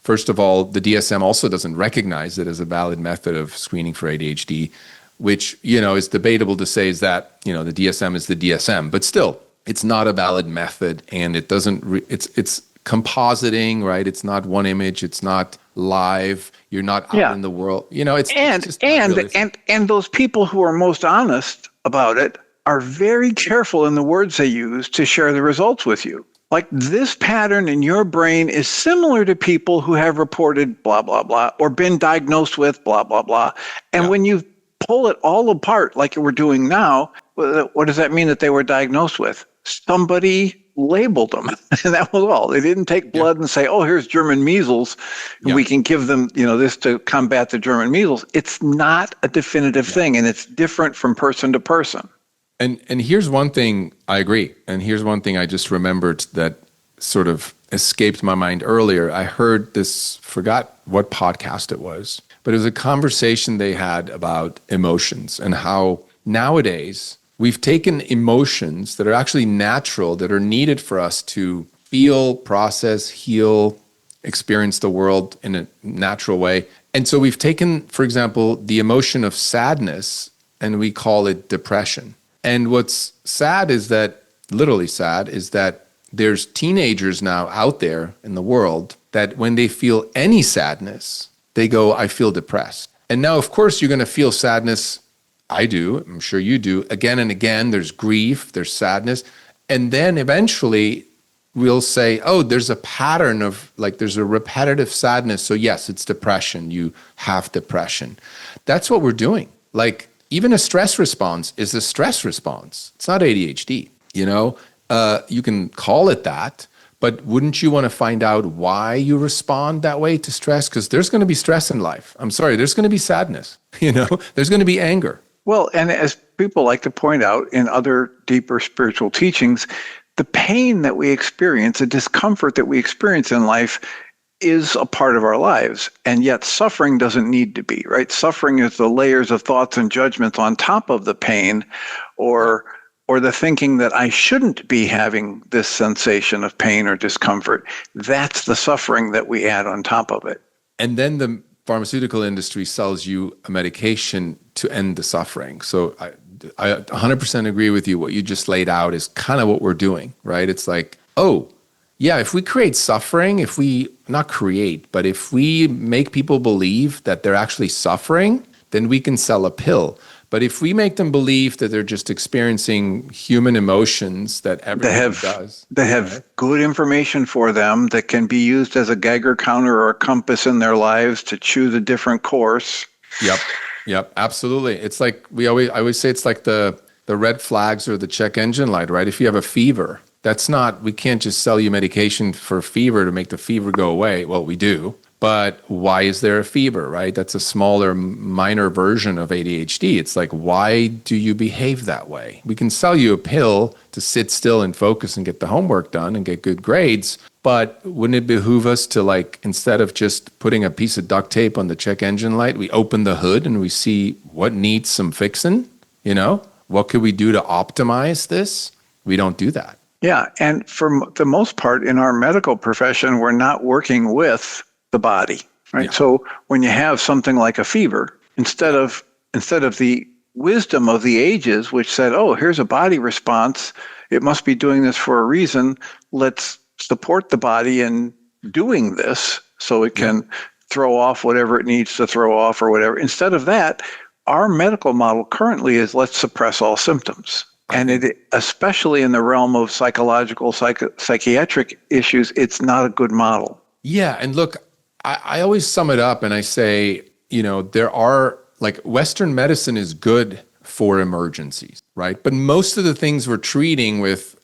First of all, the DSM also doesn't recognize it as a valid method of screening for ADHD, which, is debatable to say is that, the DSM is the DSM, but still, it's not a valid method, and it doesn't, it's compositing, right? It's not one image, it's not live, you're not out in the world, and those people who are most honest about it are very careful in the words they use to share the results with you. Like, this pattern in your brain is similar to people who have reported blah, blah, blah, or been diagnosed with blah, blah, blah. And when you pull it all apart like we're doing now, what does that mean that they were diagnosed with? Somebody labeled them, and that was all. They didn't take blood and say, here's German measles. We can give them, this to combat the German measles. It's not a definitive thing, and it's different from person to person. And here's one thing I agree. And here's one thing I just remembered that sort of escaped my mind earlier. I heard this, forgot what podcast it was, but it was a conversation they had about emotions and how nowadays we've taken emotions that are actually natural, that are needed for us to feel, process, heal, experience the world in a natural way. And so we've taken, for example, the emotion of sadness and we call it depression. And what's sad is that, literally sad, is that there's teenagers now out there in the world that when they feel any sadness, they go, I feel depressed. And now, of course, you're going to feel sadness. I do. I'm sure you do. Again and again, there's grief, there's sadness. And then eventually we'll say, there's a pattern of, there's a repetitive sadness. So yes, it's depression. You have depression. That's what we're doing. Even a stress response is a stress response. It's not ADHD, you can call it that, but wouldn't you want to find out why you respond that way to stress? Because there's going to be stress in life. I'm sorry, there's going to be sadness, there's going to be anger. Well, and as people like to point out in other deeper spiritual teachings, the pain that we experience, the discomfort that we experience in life is a part of our lives, and yet suffering doesn't need to be, right? Suffering is the layers of thoughts and judgments on top of the pain, or the thinking that I shouldn't be having this sensation of pain or discomfort. That's the suffering that we add on top of it. And then the pharmaceutical industry sells you a medication to end the suffering. So I 100% agree with you. What you just laid out is kind of what we're doing, right? It's like, oh, yeah, if we create suffering, if we not create, but if we make people believe that they're actually suffering, then we can sell a pill. But if we make them believe that they're just experiencing human emotions that everyone does. They have good information for them that can be used as a Geiger counter or a compass in their lives to choose a different course. Yep, absolutely. It's like I always say it's like the red flags or the check engine light, right? If you have a fever, we can't just sell you medication for fever to make the fever go away. Well, we do. But why is there a fever, right? That's a smaller, minor version of ADHD. It's like, why do you behave that way? We can sell you a pill to sit still and focus and get the homework done and get good grades. But wouldn't it behoove us to, like, instead of just putting a piece of duct tape on the check engine light, we open the hood and we see what needs some fixing? You know, what could we do to optimize this? We don't do that. Yeah, and for the most part in our medical profession, we're not working with the body, right? Yeah. So when you have something like a fever, instead of the wisdom of the ages, which said, oh, here's a body response, it must be doing this for a reason, let's support the body in doing this so it can throw off whatever it needs to throw off or whatever. Instead of that, our medical model currently is let's suppress all symptoms. And it, especially in the realm of psychological, psychiatric issues, it's not a good model. Yeah. And look, I always sum it up and I say, you know, there are, like, Western medicine is good for emergencies, right? But most of the things we're treating with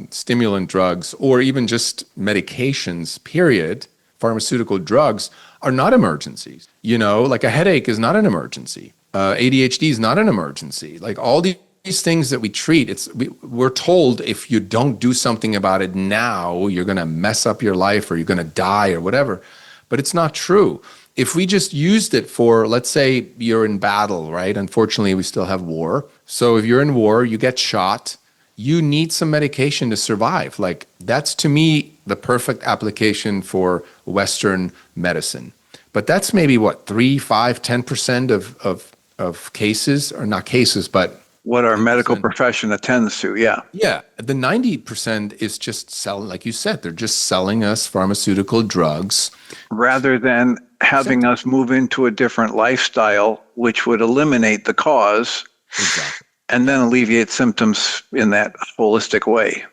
stimulant drugs or even just medications, period, pharmaceutical drugs, are not emergencies. You know, like a headache is not an emergency. ADHD is not an emergency. Like all these things that we treat, we're told if you don't do something about it now, you're going to mess up your life or you're going to die or whatever. But it's not true. If we just used it for, let's say you're in battle, right? Unfortunately, we still have war. So if you're in war, you get shot, you need some medication to survive. Like, that's, to me, the perfect application for Western medicine. But that's maybe what, 3, 5, 10% of cases, or not cases, but what our medical profession attends to, yeah. Yeah, the 90% is just selling, like you said, they're just selling us pharmaceutical drugs. Rather than having us move into a different lifestyle, which would eliminate the cause. Exactly. And then alleviate symptoms in that holistic way.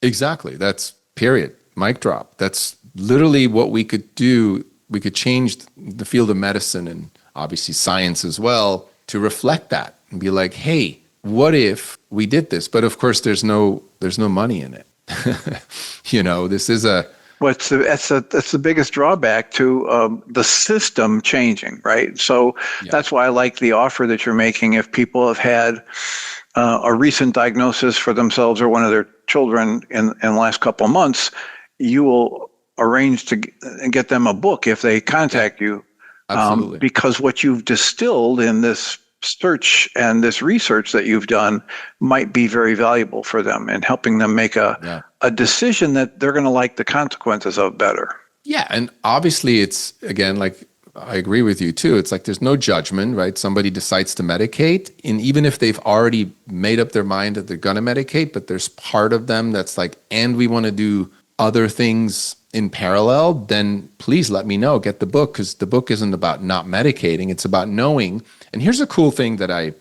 Exactly. That's period. Mic drop. That's literally what we could do. We could change the field of medicine and obviously science as well to reflect that and be like, hey, what if we did this? But of course, there's no money in it. You know, this is a... Well, that's the biggest drawback to the system changing, right? So That's why I like the offer that you're making. If people have had a recent diagnosis for themselves or one of their children in the last couple of months, you will arrange to get them a book if they contact you. Absolutely. Because what you've distilled in this search and this research that you've done might be very valuable for them in helping them make a decision that they're going to like the consequences of better. Yeah. And obviously it's, again, like, I agree with you too. It's like there's no judgment, right? Somebody decides to medicate, and even if they've already made up their mind that they're going to medicate, but there's part of them that's like, and we want to do other things in parallel, then please let me know. Get the book, because the book isn't about not medicating. It's about knowing. And here's a cool thing that I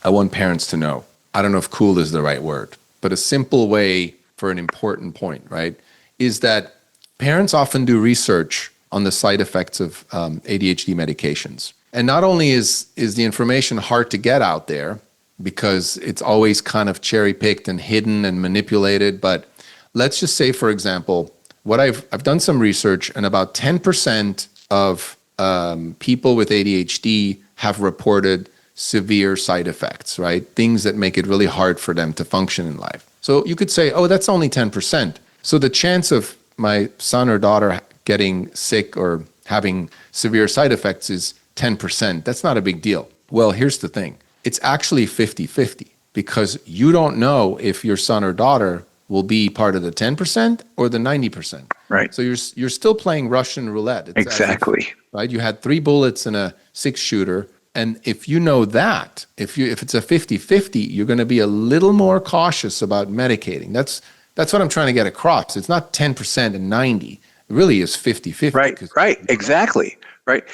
want parents to know. I don't know if cool is the right word, but a simple way for an important point, right, is that parents often do research on the side effects of ADHD medications. And not only is the information hard to get out there because it's always kind of cherry-picked and hidden and manipulated, but let's just say, for example, what I've done some research, and about 10% of people with ADHD have reported severe side effects, right? Things that make it really hard for them to function in life. So you could say, oh, that's only 10%. So the chance of my son or daughter getting sick or having severe side effects is 10%. That's not a big deal. Well, here's the thing. It's actually 50-50 because you don't know if your son or daughter will be part of the 10% or the 90%. Right. So you're still playing Russian roulette. It's Exactly. right? You had 3 bullets in a 6-shooter. And if you know that, if it's a 50-50, you're going to be a little more cautious about medicating. That's what I'm trying to get across. It's not 10% and 90. It really is 50-50. Right. Exactly. Right.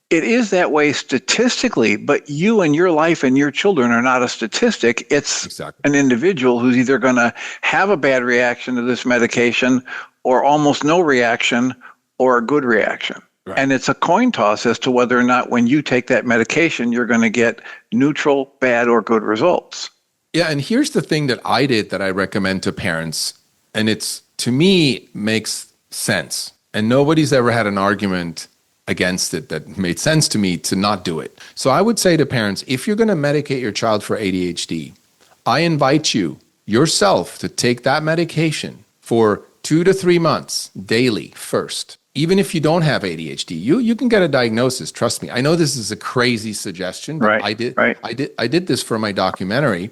It is that way statistically, but you and your life and your children are not a statistic. It's an individual who's either going to have a bad reaction to this medication or almost no reaction or a good reaction. Right. And it's a coin toss as to whether or not when you take that medication, you're going to get neutral, bad, or good results. Yeah, and here's the thing that I did that I recommend to parents, and it's, to me, makes sense. And nobody's ever had an argument against it that made sense to me to not do it. So I would say to parents, if you're going to medicate your child for ADHD, I invite you yourself to take that medication for 2 to 3 months daily first. Even if you don't have ADHD, you can get a diagnosis. Trust me. I know this is a crazy suggestion, but I did this for my documentary.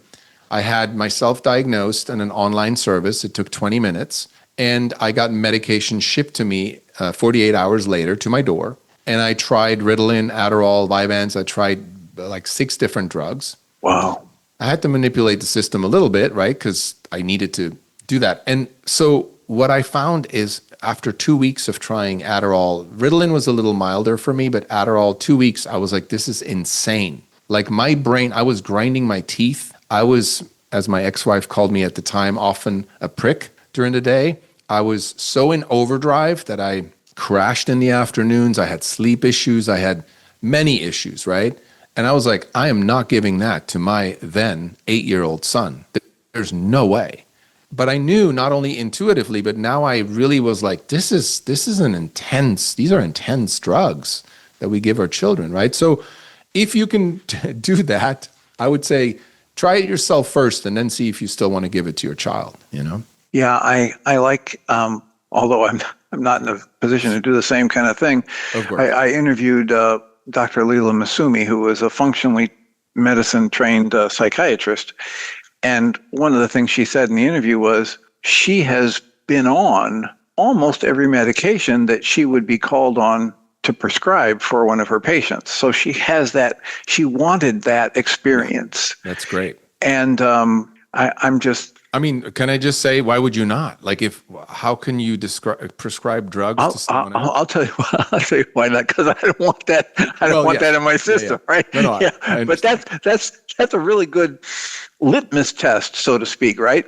I had myself diagnosed in an online service. It took 20 minutes, and I got medication shipped to me 48 hours later to my door. And I tried Ritalin, Adderall, Vyvanse. I tried like 6 different drugs. Wow. I had to manipulate the system a little bit, right? Because I needed to do that. And so what I found is after 2 weeks of trying Adderall, Ritalin was a little milder for me, but Adderall, 2 weeks, I was like, this is insane. Like my brain, I was grinding my teeth. I was, as my ex-wife called me at the time, often a prick during the day. I was so in overdrive that I crashed in the afternoons. I had sleep issues. I had many issues, right? And I was like, I am not giving that to my then 8-year-old son. There's no way. But I knew not only intuitively, but now I really was like, these are intense drugs that we give our children, right? So if you can do that, I would say try it yourself first and then see if you still want to give it to your child, you know? Yeah, I like, although I'm not in a position to do the same kind of thing. Of course. I interviewed Dr. Leela Masumi, who was a functionally medicine-trained psychiatrist. And one of the things she said in the interview was she has been on almost every medication that she would be called on to prescribe for one of her patients. So she has that, she wanted that experience. That's great. And can I just say, why would you not? Like, how can you prescribe drugs to someone else? I'll tell you why not, because I don't want that. I don't want that in my system, right? No, I but that's a really good litmus test, so to speak, right?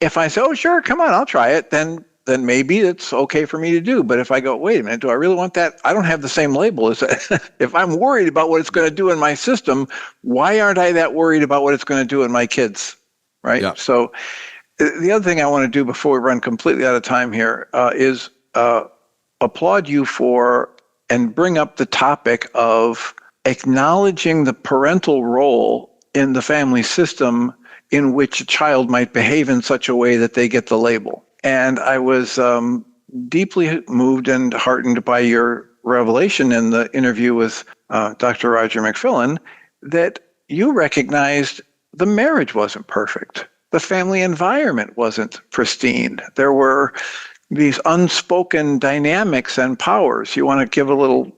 If I say, oh, sure, come on, I'll try it, then maybe it's okay for me to do. But if I go, wait a minute, do I really want that? I don't have the same label as that. If I'm worried about what it's going to do in my system, why aren't I that worried about what it's going to do in my kids? Right. Yeah. So the other thing I want to do before we run completely out of time here is applaud you for and bring up the topic of acknowledging the parental role in the family system in which a child might behave in such a way that they get the label. And I was deeply moved and heartened by your revelation in the interview with Dr. Roger McFillin that you recognized the marriage wasn't perfect. The family environment wasn't pristine. There were these unspoken dynamics and powers. You want to give a little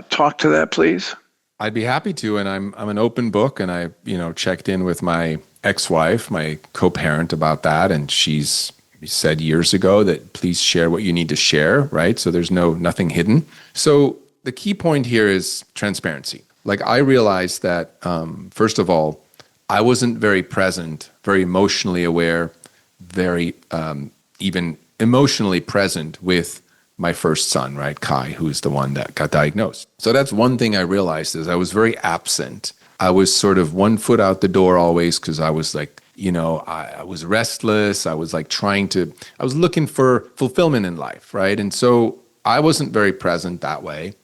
talk to that, please? I'd be happy to, and I'm an open book, and I checked in with my ex-wife, my co-parent, about that, and she's said years ago that please share what you need to share, right? So there's nothing hidden. So the key point here is transparency. Like I realized that first of all, I wasn't very present, very emotionally aware, very even emotionally present with my first son, right, Kai, who's the one that got diagnosed. So that's one thing I realized is I was very absent. I was sort of 1 foot out the door always because I was like, I was restless. I was like I was looking for fulfillment in life, right? And so I wasn't very present that way.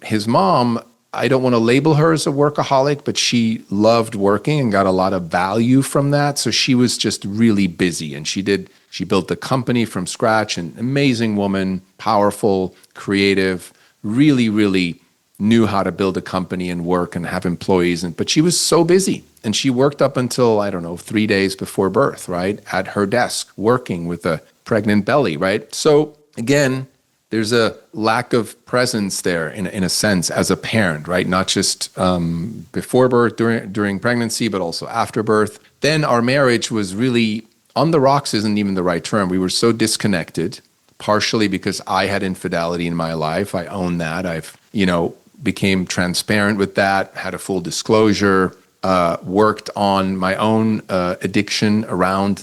His mom, I don't want to label her as a workaholic, but she loved working and got a lot of value from that. So she was just really busy, and she built the company from scratch. An amazing woman, powerful, creative, really, really knew how to build a company and work and have employees. But she was so busy, and she worked up until, I don't know, 3 days before birth, right? At her desk, working with a pregnant belly, right? So again, there's a lack of presence there in a sense as a parent, right? Not just before birth, during pregnancy, but also after birth. Then our marriage was really on the rocks isn't even the right term. We were so disconnected, partially because I had infidelity in my life. I own that. I've, became transparent with that, had a full disclosure, worked on my own addiction around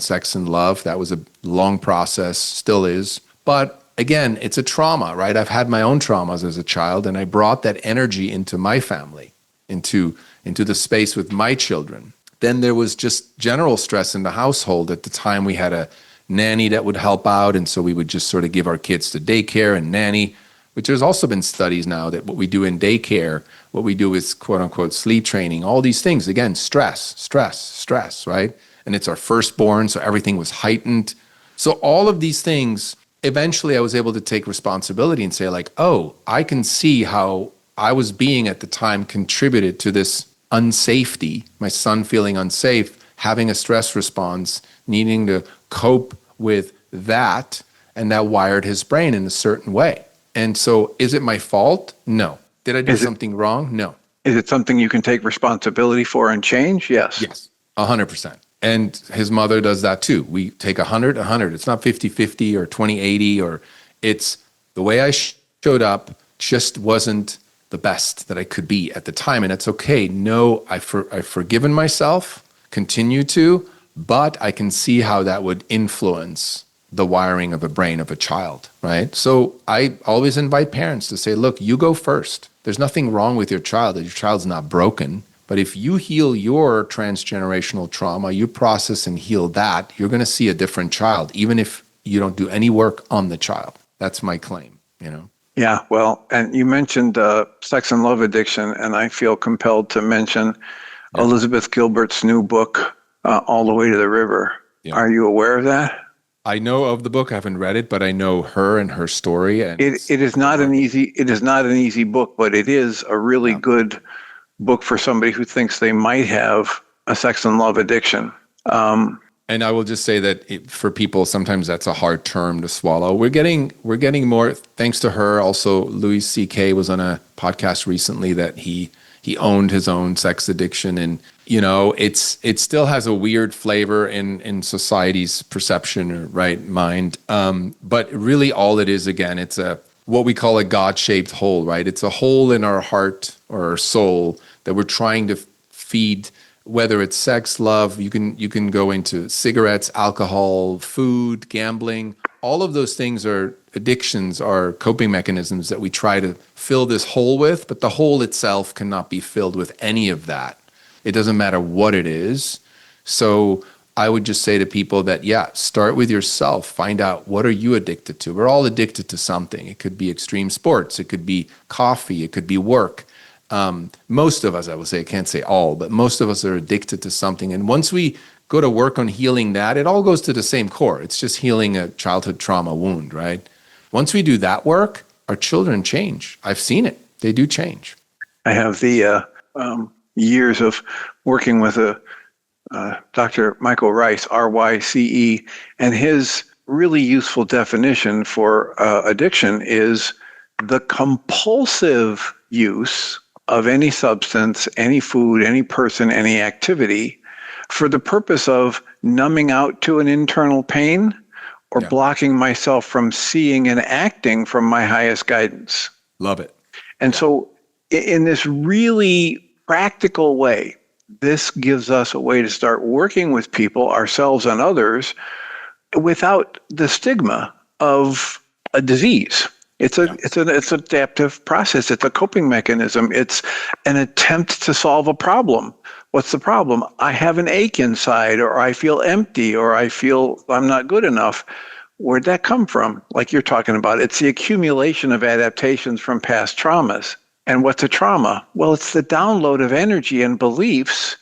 sex and love. That was a long process, still is. But again, it's a trauma, right? I've had my own traumas as a child, and I brought that energy into my family, into the space with my children. Then there was just general stress in the household. At the time, we had a nanny that would help out, and so we would just sort of give our kids to daycare and nanny, which there's also been studies now that what we do in daycare, what we do is quote-unquote sleep training, all these things. Again, stress, right? And it's our firstborn, so everything was heightened. So all of these things, eventually I was able to take responsibility and say like, oh, I can see how I was being at the time contributed to this unsafety, my son feeling unsafe, having a stress response, needing to cope with that, and that wired his brain in a certain way. And so is it my fault? No. Did I do something wrong? No. Is it something you can take responsibility for and change? Yes. Yes, 100%. And his mother does that too. We take 100. It's not 50-50 or 20-80, or it's the way I showed up just wasn't the best that I could be at the time. And it's okay. No, I've forgiven myself, continue to, but I can see how that would influence the wiring of a brain of a child, right? So I always invite parents to say, look, you go first. There's nothing wrong with your child. Your child's not broken. But if you heal your transgenerational trauma, you process and heal that, you're going to see a different child, even if you don't do any work on the child. That's my claim, Yeah, well, and you mentioned sex and love addiction, and I feel compelled to mention Elizabeth Gilbert's new book, All the Way to the River. Yeah. Are you aware of that? I know of the book. I haven't read it, but I know her and her story. And it is not an easy book, but it is a really good book for somebody who thinks they might have a sex and love addiction. And I will just say that for people, sometimes that's a hard term to swallow. We're getting more, thanks to her. Also, Louis C.K. was on a podcast recently that he owned his own sex addiction, and it still has a weird flavor in society's perception or mind. But really, all it is, again, it's what we call a God-shaped hole, right? It's a hole in our heart or our soul that we're trying to feed. Whether it's sex, love, you can go into cigarettes, alcohol, food, gambling. All of those things are addictions, are coping mechanisms that we try to fill this hole with, but the hole itself cannot be filled with any of that. It doesn't matter what it is. So I would just say to people that, start with yourself. Find out, what are you addicted to? We're all addicted to something. It could be extreme sports. It could be coffee. It could be work. Most of us, I would say, I can't say all, but most of us are addicted to something. And once we go to work on healing that, it all goes to the same core. It's just healing a childhood trauma wound, right? Once we do that work, our children change. I've seen it. They do change. I have the years of working with Dr. Michael Rice, R-Y-C-E, and his really useful definition for addiction is the compulsive use of any substance, any food, any person, any activity for the purpose of numbing out to an internal pain or blocking myself from seeing and acting from my highest guidance. Love it. And so in this really practical way, this gives us a way to start working with people, ourselves and others, without the stigma of a disease. It's an adaptive process. It's a coping mechanism. It's an attempt to solve a problem. What's the problem? I have an ache inside, or I feel empty, or I feel I'm not good enough. Where'd that come from? Like you're talking about, it's the accumulation of adaptations from past traumas. And what's a trauma? Well, it's the download of energy and beliefs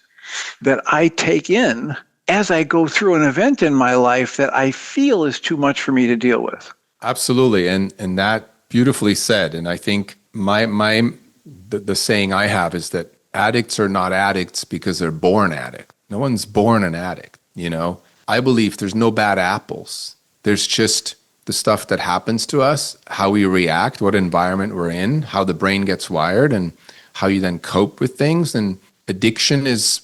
that I take in as I go through an event in my life that I feel is too much for me to deal with. Absolutely. And that beautifully said. And I think the saying I have is that addicts are not addicts because they're born addicts. No one's born an addict, you know? I believe there's no bad apples. There's just the stuff that happens to us, how we react, what environment we're in, how the brain gets wired, and how you then cope with things. And addiction is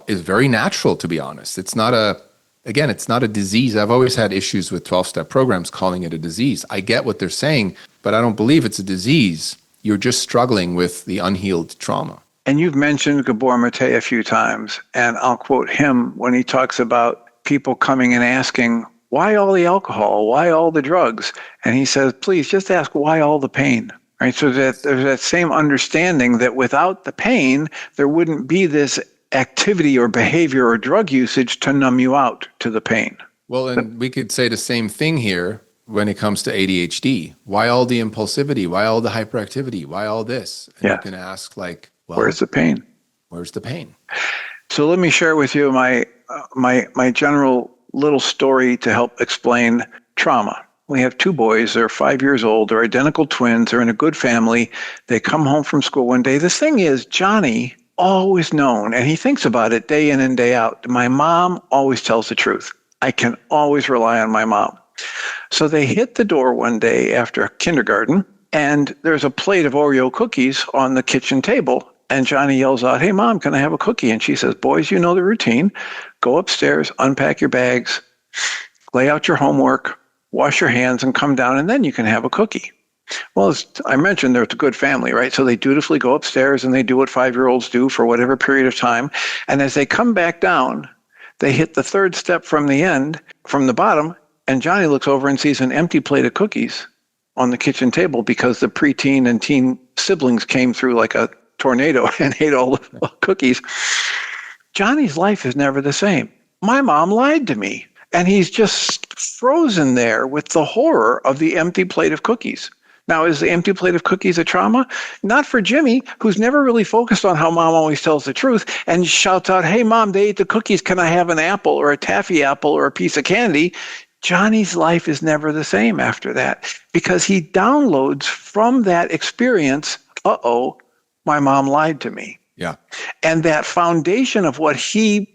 very natural, to be honest. It's not a disease. I've always had issues with 12-step programs calling it a disease. I get what they're saying, but I don't believe it's a disease. You're just struggling with the unhealed trauma. And you've mentioned Gabor Mate a few times, and I'll quote him when he talks about people coming and asking, why all the alcohol? Why all the drugs? And he says, please just ask why all the pain, right? So that there's that same understanding that without the pain, there wouldn't be this activity or behavior or drug usage to numb you out to the pain. Well, and we could say the same thing here when it comes to ADHD. Why all the impulsivity? Why all the hyperactivity? Why all this? And you can ask, like, well, where's the pain? Where's the pain? So let me share with you my general little story to help explain trauma. We have two boys. They're 5 years old. They're identical twins. They're in a good family. They come home from school one day. The thing is, Johnny always known, and he thinks about it day in and day out. My mom always tells the truth. I can always rely on my mom. So they hit the door one day after kindergarten, and there's a plate of Oreo cookies on the kitchen table. And Johnny yells out, hey, Mom, can I have a cookie? And she says, boys, you know the routine. Go upstairs, unpack your bags, lay out your homework, wash your hands, and come down, and then you can have a cookie. Well, as I mentioned, they're a good family, right? So they dutifully go upstairs, and they do what 5-year-olds do for whatever period of time. And as they come back down, they hit the third step from the bottom, and Johnny looks over and sees an empty plate of cookies on the kitchen table because the preteen and teen siblings came through like a tornado and ate all the cookies. Johnny's life is never the same. My mom lied to me, and he's just frozen there with the horror of the empty plate of cookies. Now, is the empty plate of cookies a trauma? Not for Jimmy, who's never really focused on how Mom always tells the truth and shouts out, hey, Mom, they ate the cookies. Can I have an apple or a taffy apple or a piece of candy? Johnny's life is never the same after that because he downloads from that experience, my mom lied to me. Yeah. And that foundation of what he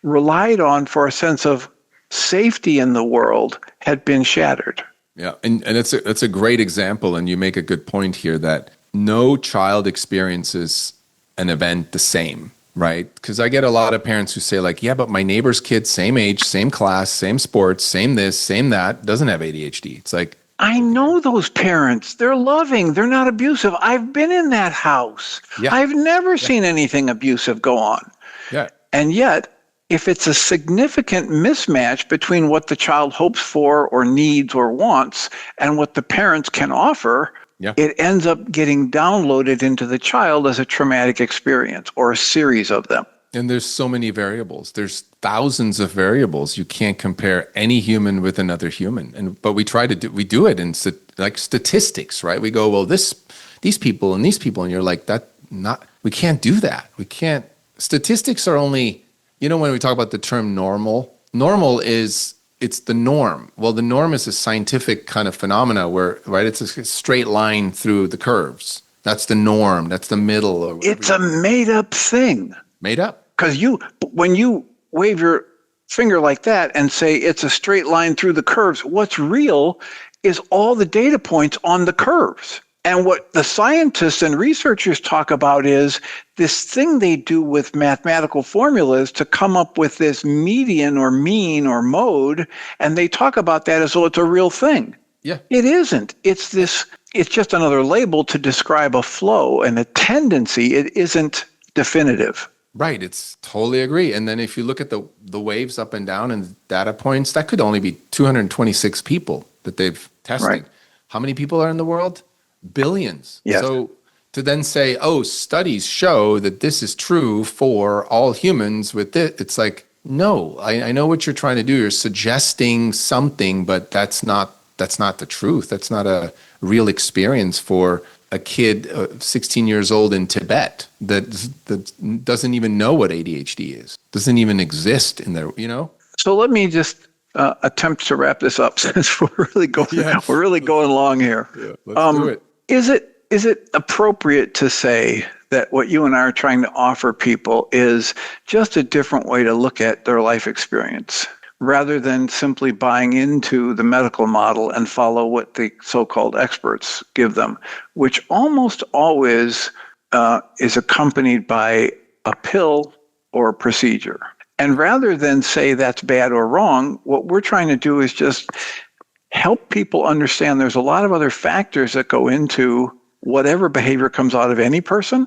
relied on for a sense of safety in the world had been shattered. Yeah. And it's a great example. And you make a good point here that no child experiences an event the same, right? Because I get a lot of parents who say like, yeah, but my neighbor's kid, same age, same class, same sports, same this, same that, doesn't have ADHD. It's like, I know those parents. They're loving. They're not abusive. I've been in that house. Yeah. I've never seen anything abusive go on. Yeah. And yet, if it's a significant mismatch between what the child hopes for or needs or wants and what the parents can offer, it ends up getting downloaded into the child as a traumatic experience or a series of them. And there's so many variables. There's thousands of variables. You can't compare any human with another human. But we do it in like statistics, right? We go, well, these people and these people, and you're like, we can't do that. We can't. Statistics are only, when we talk about the term normal it's the norm. Well, the norm is a scientific kind of phenomena where, right, it's a straight line through the curves. That's the norm. That's the middle. It's a made up thing. Made up. Because when you wave your finger like that and say it's a straight line through the curves, what's real is all the data points on the curves. And what the scientists and researchers talk about is this thing they do with mathematical formulas to come up with this median or mean or mode, and they talk about that as though it's a real thing. Yeah. It isn't. It's just another label to describe a flow and a tendency. It isn't definitive. Right. It's totally agree. And then if you look at the waves up and down and data points, that could only be 226 people that they've tested. Right. How many people are in the world? Billions. Yes. So to then say, studies show that this is true for all humans with it, it's like, no, I know what you're trying to do. You're suggesting something, but that's not the truth. That's not a real experience for a kid, 16 years old in Tibet that doesn't even know what ADHD is, doesn't even exist in there, So let me just attempt to wrap this up since we're really going long here. Yeah, let's do it. Is it appropriate to say that what you and I are trying to offer people is just a different way to look at their life experience, rather than simply buying into the medical model and follow what the so-called experts give them, which almost always is accompanied by a pill or a procedure? And rather than say that's bad or wrong, what we're trying to do is just help people understand there's a lot of other factors that go into whatever behavior comes out of any person.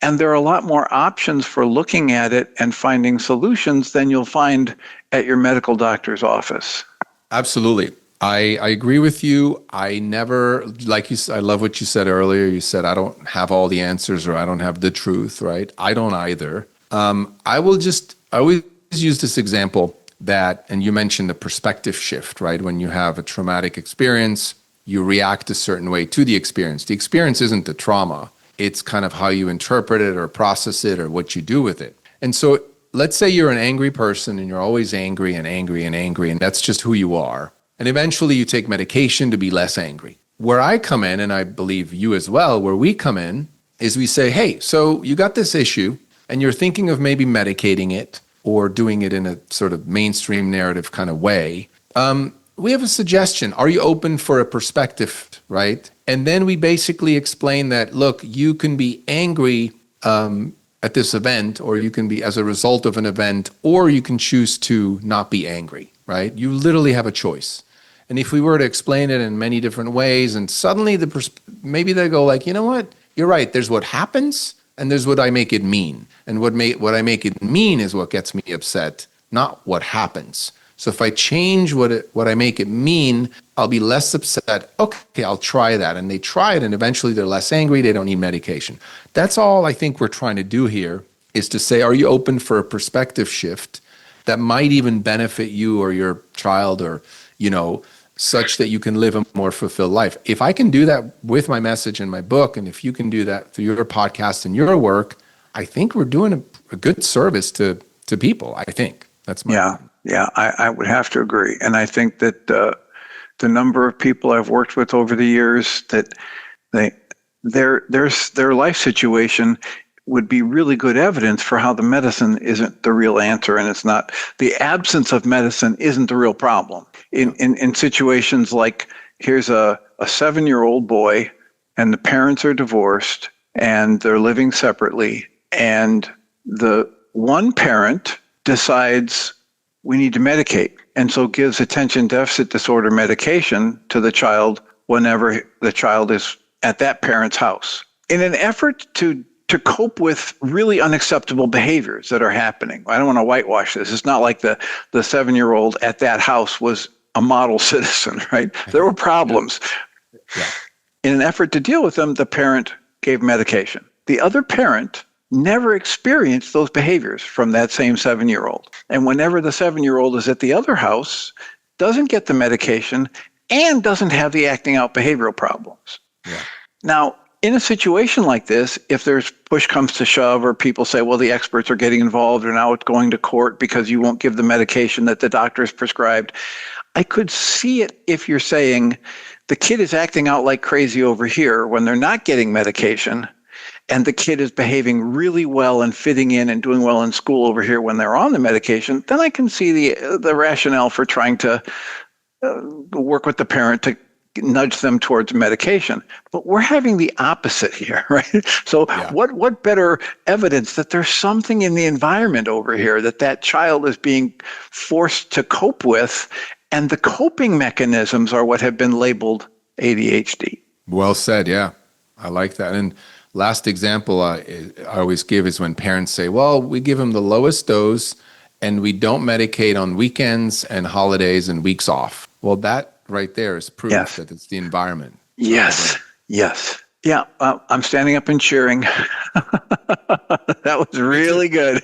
And there are a lot more options for looking at it and finding solutions than you'll find at your medical doctor's office. Absolutely. I agree with you. I never, like you said, I love what you said earlier. You said, I don't have all the answers or I don't have the truth, right? I don't either. I always use this example and you mentioned the perspective shift, right? When you have a traumatic experience, you react a certain way to the experience. The experience isn't the trauma. It's kind of how you interpret it or process it or what you do with it. And so let's say you're an angry person and you're always angry and angry and angry, and that's just who you are. And eventually you take medication to be less angry. Where I come in, and I believe you as well, where we come in is we say, hey, so you got this issue and you're thinking of maybe medicating it or doing it in a sort of mainstream narrative kind of way. We have a suggestion. Are you open for a perspective, right? And then we basically explain that, look, you can be angry at this event, or you can be as a result of an event, or you can choose to not be angry, right? You literally have a choice. And if we were to explain it in many different ways, and suddenly maybe they go like, you know what? You're right. There's what happens, and there's what I make it mean. And what I make it mean is what gets me upset, not what happens. So if I change what I make it mean, I'll be less upset. Okay, I'll try that. And they try it, and eventually they're less angry. They don't need medication. That's all I think we're trying to do here, is to say, are you open for a perspective shift that might even benefit you or your child, or, such that you can live a more fulfilled life? If I can do that with my message in my book, and if you can do that through your podcast and your work, I think we're doing a good service to people, I think. That's my opinion. Yeah, I would have to agree. And I think that the number of people I've worked with over the years, that their life situation would be really good evidence for how the medicine isn't the real answer, and it's not, the absence of medicine isn't the real problem. In situations like, here's a 7-year-old boy and the parents are divorced and they're living separately, and the one parent decides we need to medicate, and so gives attention deficit disorder medication to the child whenever the child is at that parent's house, in an effort to cope with really unacceptable behaviors that are happening. I don't want to whitewash this. It's not like the 7-year-old at that house was a model citizen, right? There were problems. Yeah. In an effort to deal with them, the parent gave medication. The other parent never experienced those behaviors from that same 7-year-old. And whenever the 7-year-old is at the other house, doesn't get the medication and doesn't have the acting out behavioral problems. Yeah. Now, in a situation like this, if there's push comes to shove, or people say, well, the experts are getting involved, or now it's going to court because you won't give the medication that the doctor has prescribed, I could see it if you're saying the kid is acting out like crazy over here when they're not getting medication, and the kid is behaving really well and fitting in and doing well in school over here when they're on the medication, then I can see the rationale for trying to work with the parent to nudge them towards medication. But we're having the opposite here, right? So what better evidence that there's something in the environment over here that child is being forced to cope with, and the coping mechanisms are what have been labeled ADHD. Well said, yeah. I like that. And last example I always give is when parents say, well, we give them the lowest dose and we don't medicate on weekends and holidays and weeks off. Well, that right there is proof that it's the environment. Yes. Yeah, I'm standing up and cheering. That was really good.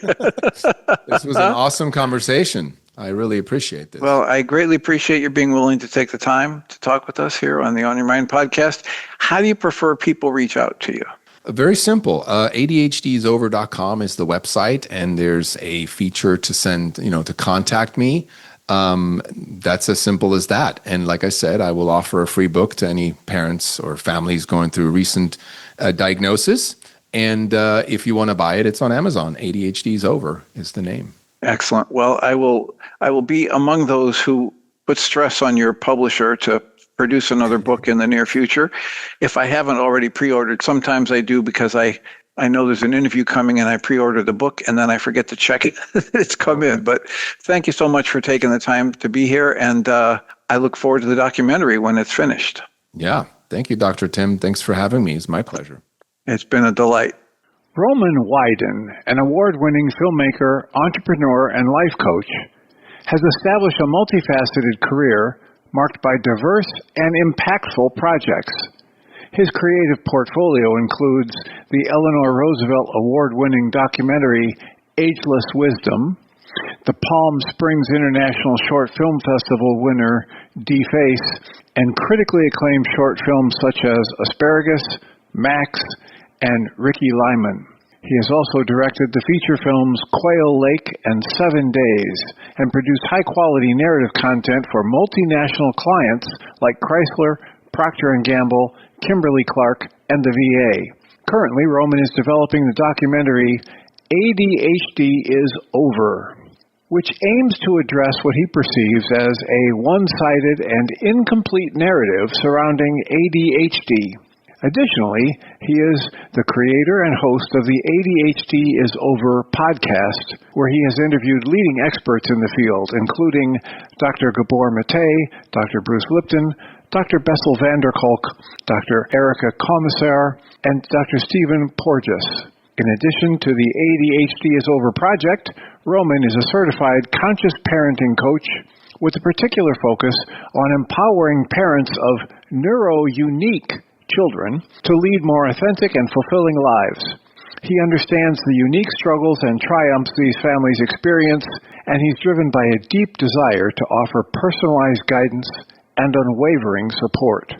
This was an awesome conversation. I really appreciate this. Well, I greatly appreciate your being willing to take the time to talk with us here on the On Your Mind podcast. How do you prefer people reach out to you? Very simple. ADHDisover.com is the website, and there's a feature to send, to contact me. That's as simple as that. And like I said, I will offer a free book to any parents or families going through a recent diagnosis. And if you want to buy it, it's on Amazon. ADHD is Over is the name. Excellent. Well, I will be among those who put stress on your publisher to produce another book in the near future. If I haven't already pre-ordered, sometimes I do because I know there's an interview coming and I pre-order the book and then I forget to check it. It's come in. But thank you so much for taking the time to be here. And I look forward to the documentary when it's finished. Yeah. Thank you, Dr. Tim. Thanks for having me. It's my pleasure. It's been a delight. Roman Wyden, an award-winning filmmaker, entrepreneur, and life coach, has established a multifaceted career marked by diverse and impactful projects. His creative portfolio includes the Eleanor Roosevelt Award-winning documentary Ageless Wisdom, the Palm Springs International Short Film Festival winner Deface, and critically acclaimed short films such as Asparagus, Max, and Ricky Lyman. He has also directed the feature films Quail Lake and 7 Days and produced high-quality narrative content for multinational clients like Chrysler, Procter & Gamble, Kimberly-Clark, and the VA. Currently, Roman is developing the documentary ADHD is Over, which aims to address what he perceives as a one-sided and incomplete narrative surrounding ADHD. Additionally, he is the creator and host of the ADHD is Over podcast, where he has interviewed leading experts in the field, including Dr. Gabor Mate, Dr. Bruce Lipton, Dr. Bessel van der Kolk, Dr. Erica Commissar, and Dr. Stephen Porges. In addition to the ADHD is Over project, Roman is a certified conscious parenting coach with a particular focus on empowering parents of neuro-unique children to lead more authentic and fulfilling lives. He understands the unique struggles and triumphs these families experience, and he's driven by a deep desire to offer personalized guidance and unwavering support.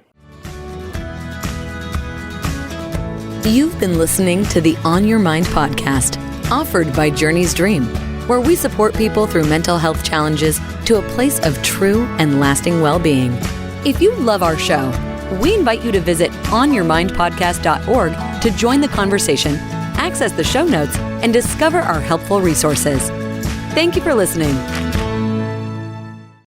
You've been listening to the On Your Mind podcast, offered by Journey's Dream, where we support people through mental health challenges to a place of true and lasting well-being. If you love our show, we invite you to visit onyourmindpodcast.org to join the conversation, access the show notes, and discover our helpful resources. Thank you for listening.